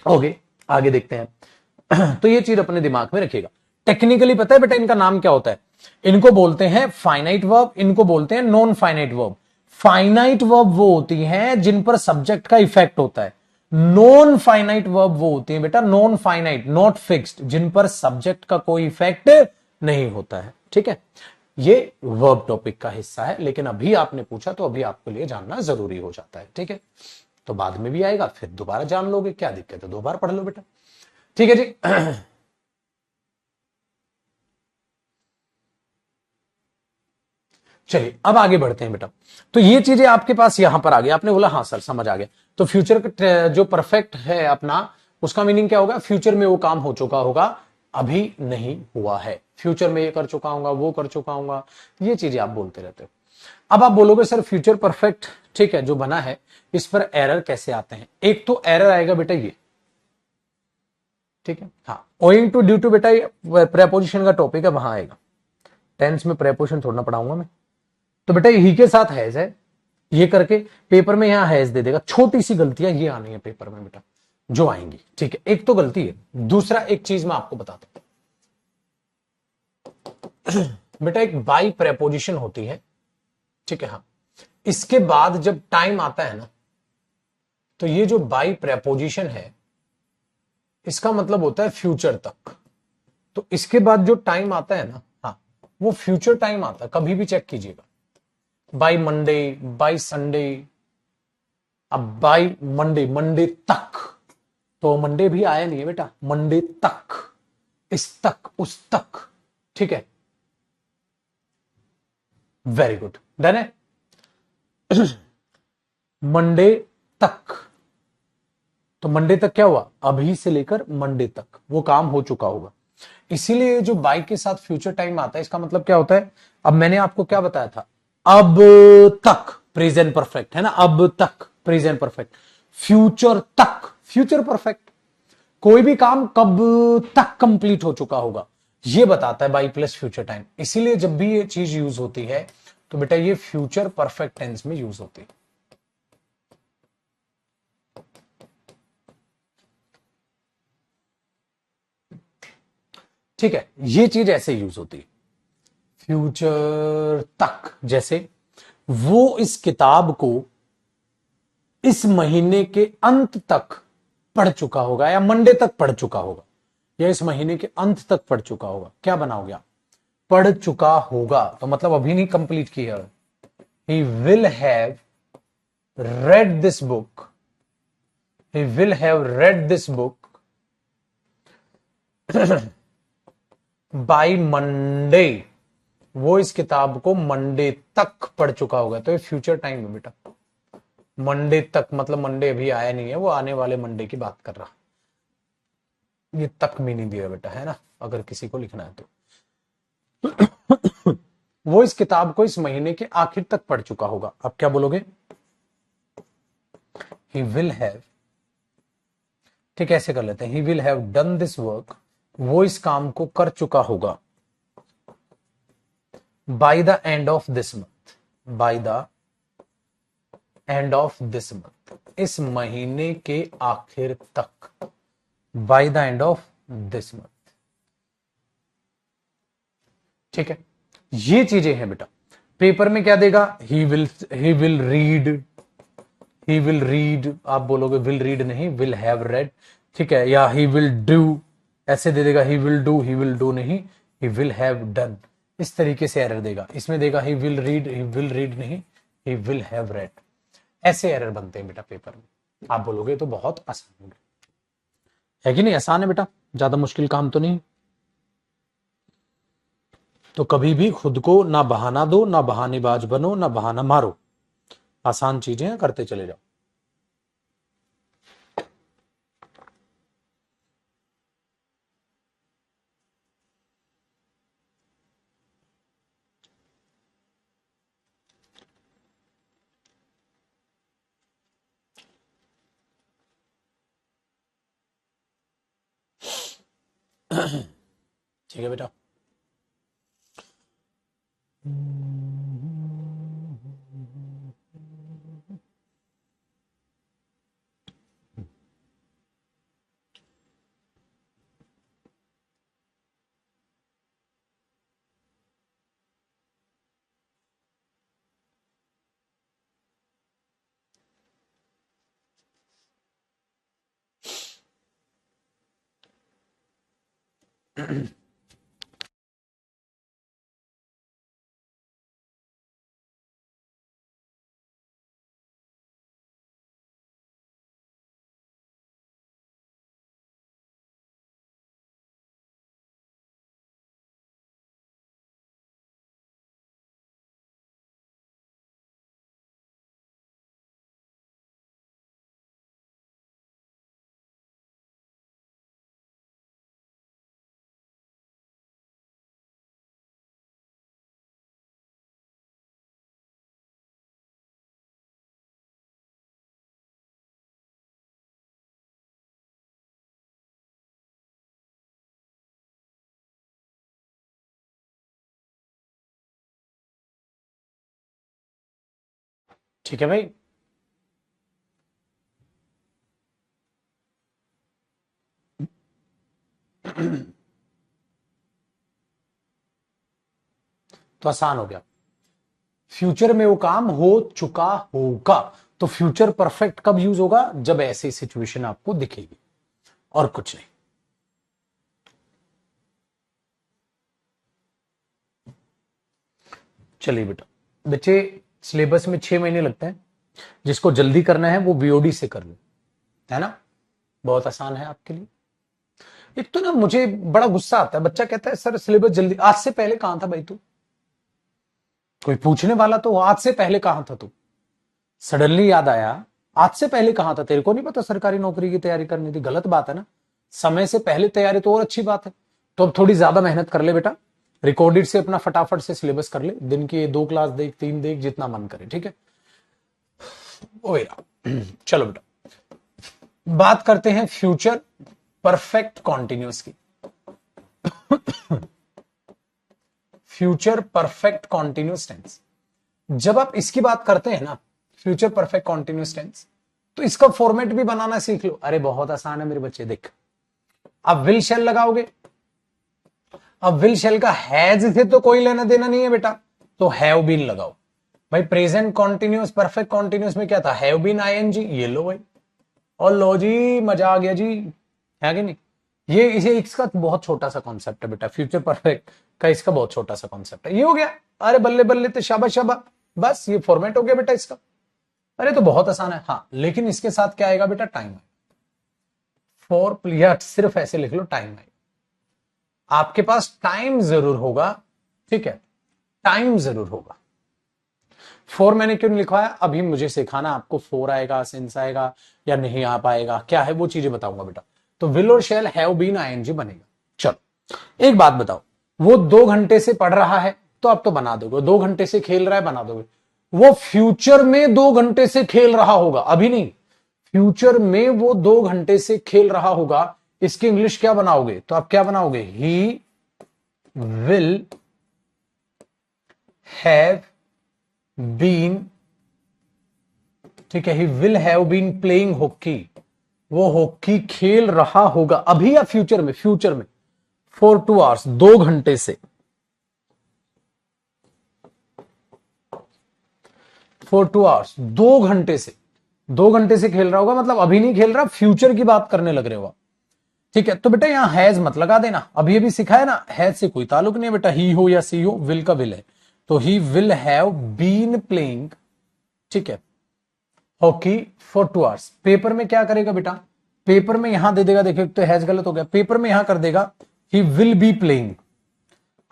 ओके आगे देखते हैं। तो ये चीज अपने दिमाग में रखिएगा। टेक्निकली पता है बेटा इनका नाम क्या होता है? इनको बोलते हैं फाइनाइट वर्ब, इनको बोलते हैं non finite verb. Finite verb वो होती हैं जिन पर सब्जेक्ट का इफेक्ट होता है। नॉन फाइनाइट वर्ब वो होती है बेटा, नॉन फाइनाइट नॉट फिक्स्ड, जिन पर सब्जेक्ट का कोई इफेक्ट नहीं होता है। ठीक है, ये वर्ब टॉपिक का हिस्सा है, लेकिन अभी आपने पूछा तो अभी आपके लिए जानना जरूरी हो जाता है। ठीक है, तो बाद में भी आएगा, फिर दोबारा जान लोगे, क्या दिक्कत है, 2 बार पढ़ लो बेटा। ठीक है जी। चलिए अब आगे बढ़ते हैं बेटा। तो ये चीजें आपके पास यहां पर आ गई, आपने बोला हाँ सर समझ आ गया। तो फ्यूचर जो परफेक्ट है अपना, उसका मीनिंग क्या होगा? फ्यूचर में वो काम हो चुका होगा, अभी नहीं हुआ है। फ्यूचर में ये कर चुका हूंगा, वो कर चुका हूंगा, ये चीजें आप बोलते रहते हो। अब आप बोलोगे सर फ्यूचर परफेक्ट ठीक है जो बना है, इस पर एरर कैसे आते हैं? एक तो एरर आएगा बेटा ये, ठीक है, हाँ, ओइंग टू ड्यू टू बेटा प्रेपोजिशन का टॉपिक है, वहां आएगा। टेंस में प्रेपोजिशन थोड़ा ना पढ़ाऊंगा मैं। तो बेटा ही के साथ हैज है, ये करके पेपर में यहां हैज दे देगा। छोटी सी गलतियां ये आनी है पेपर में बेटा, जो आएंगी। ठीक है, एक तो गलती है। दूसरा एक चीज मैं आपको बताता हूं। बेटा एक बाई प्रेपोजिशन होती है, ठीक है, हाँ, इसके बाद जब टाइम आता है ना, तो ये जो बाई प्रेपोजिशन है इसका मतलब होता है फ्यूचर तक। तो इसके बाद जो टाइम आता है ना, हाँ, वो फ्यूचर टाइम आता है, कभी भी चेक कीजिएगा। बाई मंडे, बाई संडे, अब बाई मंडे, मंडे तक, तो मंडे भी आया नहीं है बेटा, मंडे तक, इस तक, उस तक। ठीक है, वेरी गुड, डन है। मंडे तक, तो मंडे तक क्या हुआ? अभी से लेकर मंडे तक वो काम हो चुका होगा। इसीलिए जो बाई के साथ फ्यूचर टाइम आता है, इसका मतलब क्या होता है? अब मैंने आपको क्या बताया था? अब तक प्रेजेंट परफेक्ट है ना, अब तक प्रेजेंट परफेक्ट, फ्यूचर तक फ्यूचर परफेक्ट। कोई भी काम कब तक कंप्लीट हो चुका होगा, ये बताता है बाई प्लस फ्यूचर टाइम। इसीलिए जब भी ये चीज यूज होती है तो बेटा ये फ्यूचर परफेक्ट टेंस में यूज होती है। ठीक है, ये चीज ऐसे यूज होती है फ्यूचर तक। जैसे वो इस किताब को इस महीने के अंत तक पढ़ चुका होगा, या मंडे तक पढ़ चुका होगा, या इस महीने के अंत तक पढ़ चुका होगा। क्या बनाओगे आप? पढ़ चुका होगा, तो मतलब अभी नहीं कंप्लीट किया है। He will have read this book, he will have read this book by Monday. वो इस किताब को मंडे तक पढ़ चुका होगा, तो ये फ्यूचर टाइम है बेटा। मंडे तक मतलब मंडे अभी आया नहीं है, वो आने वाले मंडे की बात कर रहा। ये तक मीनिंग दिया बेटा, है ना, अगर किसी को लिखना है तो। वो इस किताब को इस महीने के आखिर तक पढ़ चुका होगा। अब क्या बोलोगे? ही विल हैव, ठीक है, ऐसे कर लेते हैं, ही will have done this work, वो इस काम को कर चुका होगा by the end of this month, by the end of this month, इस महीने के आखिर तक, by the end of this month. ठीक है, ये चीजें हैं बेटा। पेपर में क्या देगा? He will read, he will read, आप बोलोगे विल रीड नहीं, विल हैव रेड। ठीक है, या ही विल डू, ऐसे दे देगा, he will do, he will do नहीं, ही विल हैव डन। इस तरीके से एरर देगा। इसमें देगा ही विल रीड नहीं, ही विल हैव रेड। ऐसे एरर बनते हैं बेटा पेपर में। आप बोलोगे तो बहुत आसान है कि नहीं? आसान है बेटा, ज्यादा मुश्किल काम तो नहीं। तो कभी भी खुद को ना बहाना दो, ना बहानेबाज बनो, ना बहाना मारो, आसान चीजें करते चले जाओ। ठीक है बेटा। ठीक है भाई। तो आसान हो गया, फ्यूचर में वो काम हो चुका होगा। तो फ्यूचर परफेक्ट कब यूज होगा? जब ऐसी सिचुएशन आपको दिखेगी, और कुछ नहीं। चलिए बेटा, बच्चे सिलेबस में 6 महीने लगते हैं, जिसको जल्दी करना है वो बीओडी से कर लो, है ना, बहुत आसान है आपके लिए। एक तो ना मुझे बड़ा गुस्सा आता है, बच्चा कहता है सर सिलेबस जल्दी, आज से पहले कहां था भाई तू? कोई पूछने वाला तो आज से पहले कहां था तू? सडनली याद आया, आज से पहले कहां था? तेरे को नहीं पता सरकारी नौकरी की तैयारी करनी थी? गलत बात है ना। समय से पहले तैयारी तो और अच्छी बात है। तो अब थोड़ी ज्यादा मेहनत कर ले बेटा, रिकॉर्डेड से अपना फटाफट से सिलेबस कर ले, दिन की 2 क्लास देख, 3 देख, जितना मन करे, ठीक है। चलो बेटा, बात करते हैं फ्यूचर परफेक्ट कॉन्टिन्यूस की। फ्यूचर परफेक्ट कॉन्टिन्यूस टेंस, जब आप इसकी बात करते हैं ना, फ्यूचर परफेक्ट कॉन्टिन्यूस टेंस, तो इसका फॉर्मेट भी बनाना सीख लो। अरे बहुत आसान है मेरे बच्चे, देख, अब विल शेल लगाओगे, अब विल शेल का हैज से तो कोई लेना देना नहीं है बेटा, तो हैव बीन लगाओ। भाई प्रेजेंट कॉन्टिन्यूस परफेक्ट कॉन्टिन्यूस में क्या था? हैव बीन आईएनजी, ये लो भाई, और लो जी, मजा आ गया जी, है कि नहीं? ये इसे इसका बहुत छोटा सा कॉन्सेप्ट है बेटा, फ्यूचर परफेक्ट का इसका बहुत छोटा सा कॉन्सेप्ट है। ये हो गया, अरे बल्ले बल्ले, तो शाबाश शाबाश, बस ये फॉर्मेट हो गया बेटा इसका। अरे तो बहुत आसान है, हाँ, लेकिन इसके साथ क्या आएगा बेटा? टाइम है। फॉर, या सिर्फ ऐसे लिख लो, टाइम है। आपके पास टाइम जरूर होगा, ठीक है, टाइम जरूर होगा। फोर मैंने क्यों नहीं लिखवाया? अभी मुझे सिखाना आपको, फोर आएगा, सिंस आएगा या नहीं आ पाएगा, क्या है वो चीजें बताऊंगा बेटा। तो विल और शैल हैव बीन आईएनजी बनेगा। चलो एक बात बताओ, वो 2 घंटे से पढ़ रहा है, तो अब तो बना दोगे। 2 घंटे से खेल रहा है, बना दोगे। वो फ्यूचर में 2 घंटे से खेल रहा होगा, अभी नहीं, फ्यूचर में वो 2 घंटे से खेल रहा होगा, इसकी इंग्लिश क्या बनाओगे? तो आप क्या बनाओगे? ही विल हैव बीन, ठीक है, he will have been playing hockey, वो हॉकी खेल रहा होगा अभी या फ्यूचर में? फ्यूचर में, फॉर 2 आवर्स, 2 घंटे से, फॉर 2 आवर्स, 2 घंटे से, 2 घंटे से खेल रहा होगा, मतलब अभी नहीं खेल रहा, फ्यूचर की बात करने लग रहे हो, ठीक है। तो बेटा यहां हैज मत लगा देना, अभी अभी सिखाया ना, हैज से कोई ताल्लुक नहीं है बेटा, ही हो या सी हो, विल का विल है, तो he will have been playing, ठीक है, हॉकी फॉर 2 आवर्स। पेपर में क्या करेगा बेटा? पेपर में यहां दे देगा, देखिए तो हैज गलत हो गया, पेपर में यहां कर देगा ही विल बी प्लेइंग।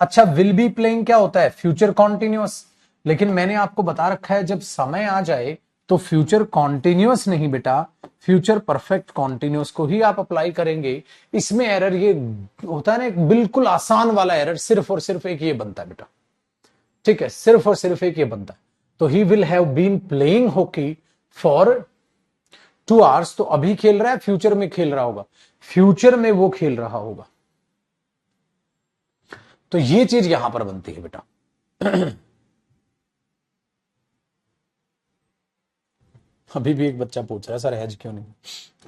अच्छा, विल बी प्लेइंग क्या होता है? Future continuous. लेकिन मैंने आपको बता रखा है, जब समय आ जाए तो फ्यूचर कॉन्टिन्यूअस नहीं बेटा, फ्यूचर परफेक्ट कॉन्टिन्यूअस को ही आप अप्लाई करेंगे। इसमें एरर ये होता है ना, एक बिल्कुल आसान वाला एरर, सिर्फ और सिर्फ एक ये बनता है बेटा, ठीक है, सिर्फ और सिर्फ एक ये बनता है। तो he will have been playing hockey for 2 hours, तो अभी खेल रहा है, फ्यूचर में खेल रहा होगा, फ्यूचर में वो खेल रहा होगा, तो ये चीज यहां पर बनती है बेटा। अभी भी एक बच्चा पूछ रहा है सर एज क्यों नहीं,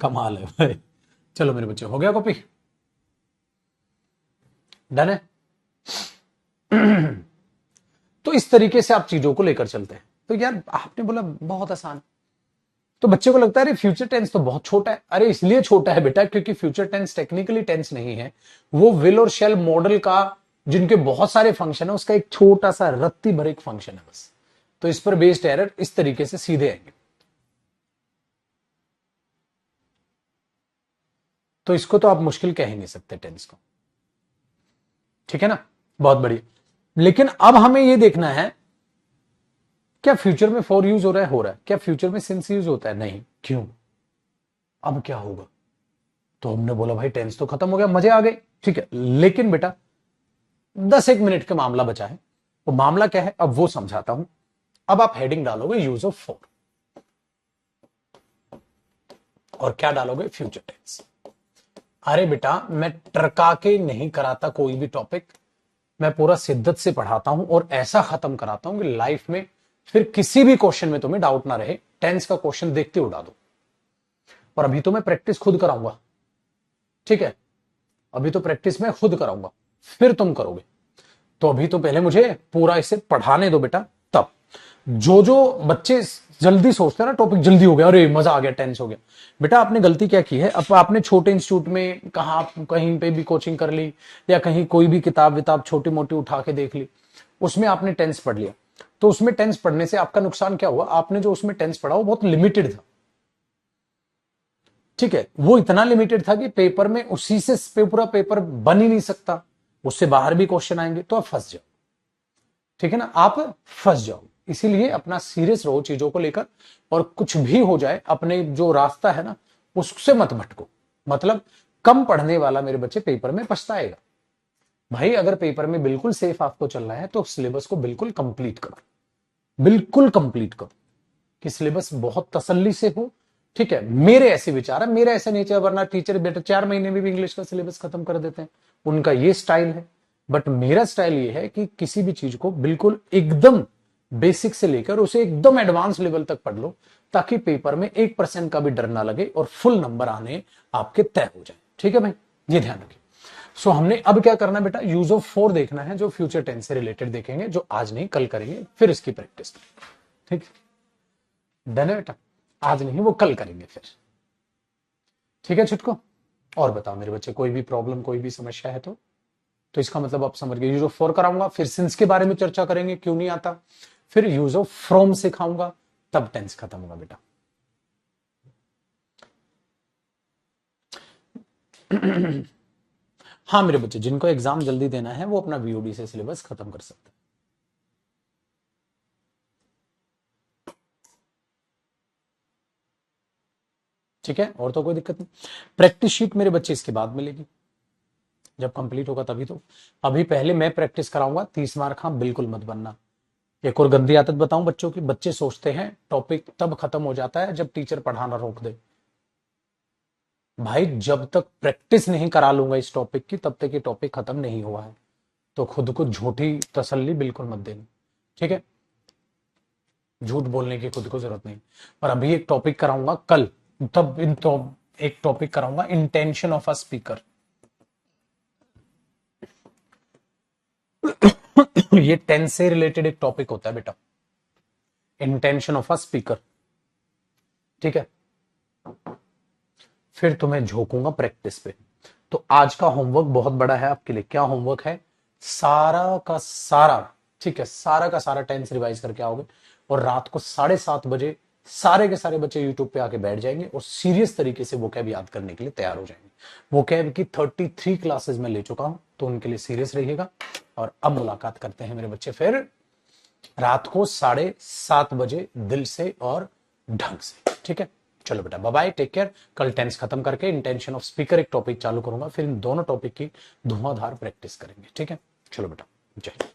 कमाल है भाई। चलो मेरे बच्चे, हो गया कॉपी, डन है। तो इस तरीके से आप चीजों को लेकर चलते हैं। तो यार आपने बोला बहुत आसान, तो बच्चे को लगता है अरे फ्यूचर टेंस तो बहुत छोटा है। अरे इसलिए छोटा है बेटा क्योंकि फ्यूचर टेंस टेक्निकली टेंस नहीं है, वो विल और शेल मॉडल का, जिनके बहुत सारे फंक्शन है, उसका एक छोटा सा रत्ती भर एक फंक्शन है बस। तो इस पर बेस्ड एरर इस तरीके से सीधे आएंगे। तो इसको तो आप मुश्किल कह ही नहीं सकते टेंस को, ठीक है ना, बहुत बढ़िया। लेकिन अब हमें यह देखना है क्या फ्यूचर में फॉर यूज हो रहा है, हो रहा है। क्या फ्यूचर में सिंस यूज होता है, नहीं। क्यों, अब क्या होगा। तो हमने बोला भाई टेंस तो खत्म हो गया, मजे आ गए, ठीक है। लेकिन बेटा 10-1 मिनट का मामला बचा है। वो मामला क्या है अब वो समझाता हूं। अब आप हेडिंग डालोगे यूज ऑफ फॉर, और क्या डालोगे, फ्यूचर टेंस। अरे बेटा मैं टरका के नहीं कराता कोई भी टॉपिक, मैं पूरा शिद्दत से पढ़ाता हूं और ऐसा खत्म कराता हूं कि लाइफ में फिर किसी भी क्वेश्चन में तुम्हें डाउट ना रहे। टेंस का क्वेश्चन देखते उड़ा दो। और अभी तो मैं प्रैक्टिस खुद कराऊंगा, ठीक है, अभी तो प्रैक्टिस मैं खुद कराऊंगा, फिर तुम करोगे। तो अभी तो पहले मुझे पूरा इसे पढ़ाने दो बेटा। तब जो जो बच्चे जल्दी सोचते हैं ना टॉपिक जल्दी हो गया, अरे मजा आ गया, टेंस हो गया, बेटा आपने गलती क्या की है। अब आपने छोटे इंस्टीट्यूट में कहा, कहीं पे भी कोचिंग कर ली, या कहीं कोई भी किताब विताब छोटी मोटी उठा के देख ली, उसमें आपने टेंस पढ़ लिया। तो उसमें टेंस पढ़ने से आपका नुकसान क्या हुआ, आपने जो उसमें टेंस पढ़ा वो बहुत लिमिटेड था, ठीक है। वो इतना लिमिटेड था कि पेपर में उसी से पूरा पेपर बन ही नहीं सकता, उससे बाहर भी क्वेश्चन आएंगे, तो आप फंस जाओ, ठीक है ना, आप फंस जाओ। इसीलिए अपना सीरियस रहो चीजों को लेकर, और कुछ भी हो जाए अपने जो रास्ता है ना उससे मत भटको। मतलब कम पढ़ने वाला मेरे बच्चे पेपर में पछताएगा। भाई अगर पेपर में बिल्कुल सेफ आपको चल रहा है तो सिलेबस को बिल्कुल कंप्लीट करो, बिल्कुल कंप्लीट करो, कि सिलेबस बहुत तसल्ली से हो, ठीक है। मेरे ऐसे विचार है, मेरा ऐसा नेचर, वरना टीचर बेटा 4 महीने में भी इंग्लिश का सिलेबस खत्म कर देते हैं, उनका ये स्टाइल है। बट मेरा स्टाइल ये है कि किसी भी चीज को बिल्कुल एकदम बेसिक से लेकर उसे एकदम एडवांस लेवल तक पढ़ लो, ताकि पेपर में 1% का भी डर ना लगे और फुल नंबर आने आपके तय हो जाए, ठीक है भाई, ये ध्यान रखिए। सो हमने अब क्या करना है बेटा, यूज ऑफ फॉर देखना है, जो फ्यूचर टेंस से रिलेटेड देखेंगे, जो आज नहीं कल करेंगे, फिर इसकी प्रैक्टिस करेंगे, ठीक है, डन है बेटा। आज नहीं वो कल करेंगे फिर, ठीक है छुटको। और बताओ मेरे बच्चे, कोई भी प्रॉब्लम कोई भी समस्या है तो इसका मतलब आप समझ गए। यूज ऑफ फॉर कराऊंगा, फिर सिंस के बारे में चर्चा करेंगे क्यों नहीं आता, फिर यूज ऑफ फ्रॉम सिखाऊंगा, तब टेंस खत्म होगा बेटा। हाँ मेरे बच्चे, जिनको एग्जाम जल्दी देना है वो अपना वीओडी से सिलेबस खत्म कर सकते हैं, ठीक है, और तो कोई दिक्कत नहीं। प्रैक्टिस शीट मेरे बच्चे इसके बाद मिलेगी, जब कंप्लीट होगा तभी तो। अभी पहले मैं प्रैक्टिस कराऊंगा, 30 मार्क, हाँ बिल्कुल मत बनना। एक और गंदी आदत बताऊं बच्चों की, बच्चे सोचते हैं टॉपिक तब खत्म हो जाता है जब टीचर पढ़ाना रोक दे। भाई जब तक प्रैक्टिस नहीं करा लूंगा इस टॉपिक की, तब तक ये टॉपिक खत्म नहीं हुआ है। तो खुद को झूठी तसल्ली बिल्कुल मत देना, ठीक है, झूठ बोलने की खुद को जरूरत नहीं। और अभी एक टॉपिक कराऊंगा कल, तब एक टॉपिक कराऊंगा, इंटेंशन ऑफ अ स्पीकर। ये टेंस से रिलेटेड एक टॉपिक होता है बेटा, इंटेंशन ऑफ अ स्पीकर, ठीक है। फिर तुम्हें झोंकूंगा प्रैक्टिस पे। तो आज का होमवर्क बहुत बड़ा है आपके लिए। क्या होमवर्क है, सारा का सारा, ठीक है, सारा का सारा टेंस रिवाइज करके आओगे, और रात को 7:30 बजे सारे के सारे बच्चे यूट्यूब पे आके बैठ जाएंगे और सीरियस तरीके से वोकैब याद करने के लिए तैयार हो जाएंगे। वोकैब की 33 क्लासेस में ले चुका हूं, तो उनके लिए सीरियस रहिएगा। और अब मुलाकात करते हैं मेरे बच्चे फिर रात को 7:30 बजे, दिल से और ढंग से, ठीक है। चलो बेटा बाय बाय, टेक केयर। कल टेंस खत्म करके इंटेंशन ऑफ स्पीकर एक टॉपिक चालू करूंगा, फिर इन दोनों टॉपिक की धुआंधार प्रैक्टिस करेंगे, ठीक है। चलो बेटा, जय हिंद।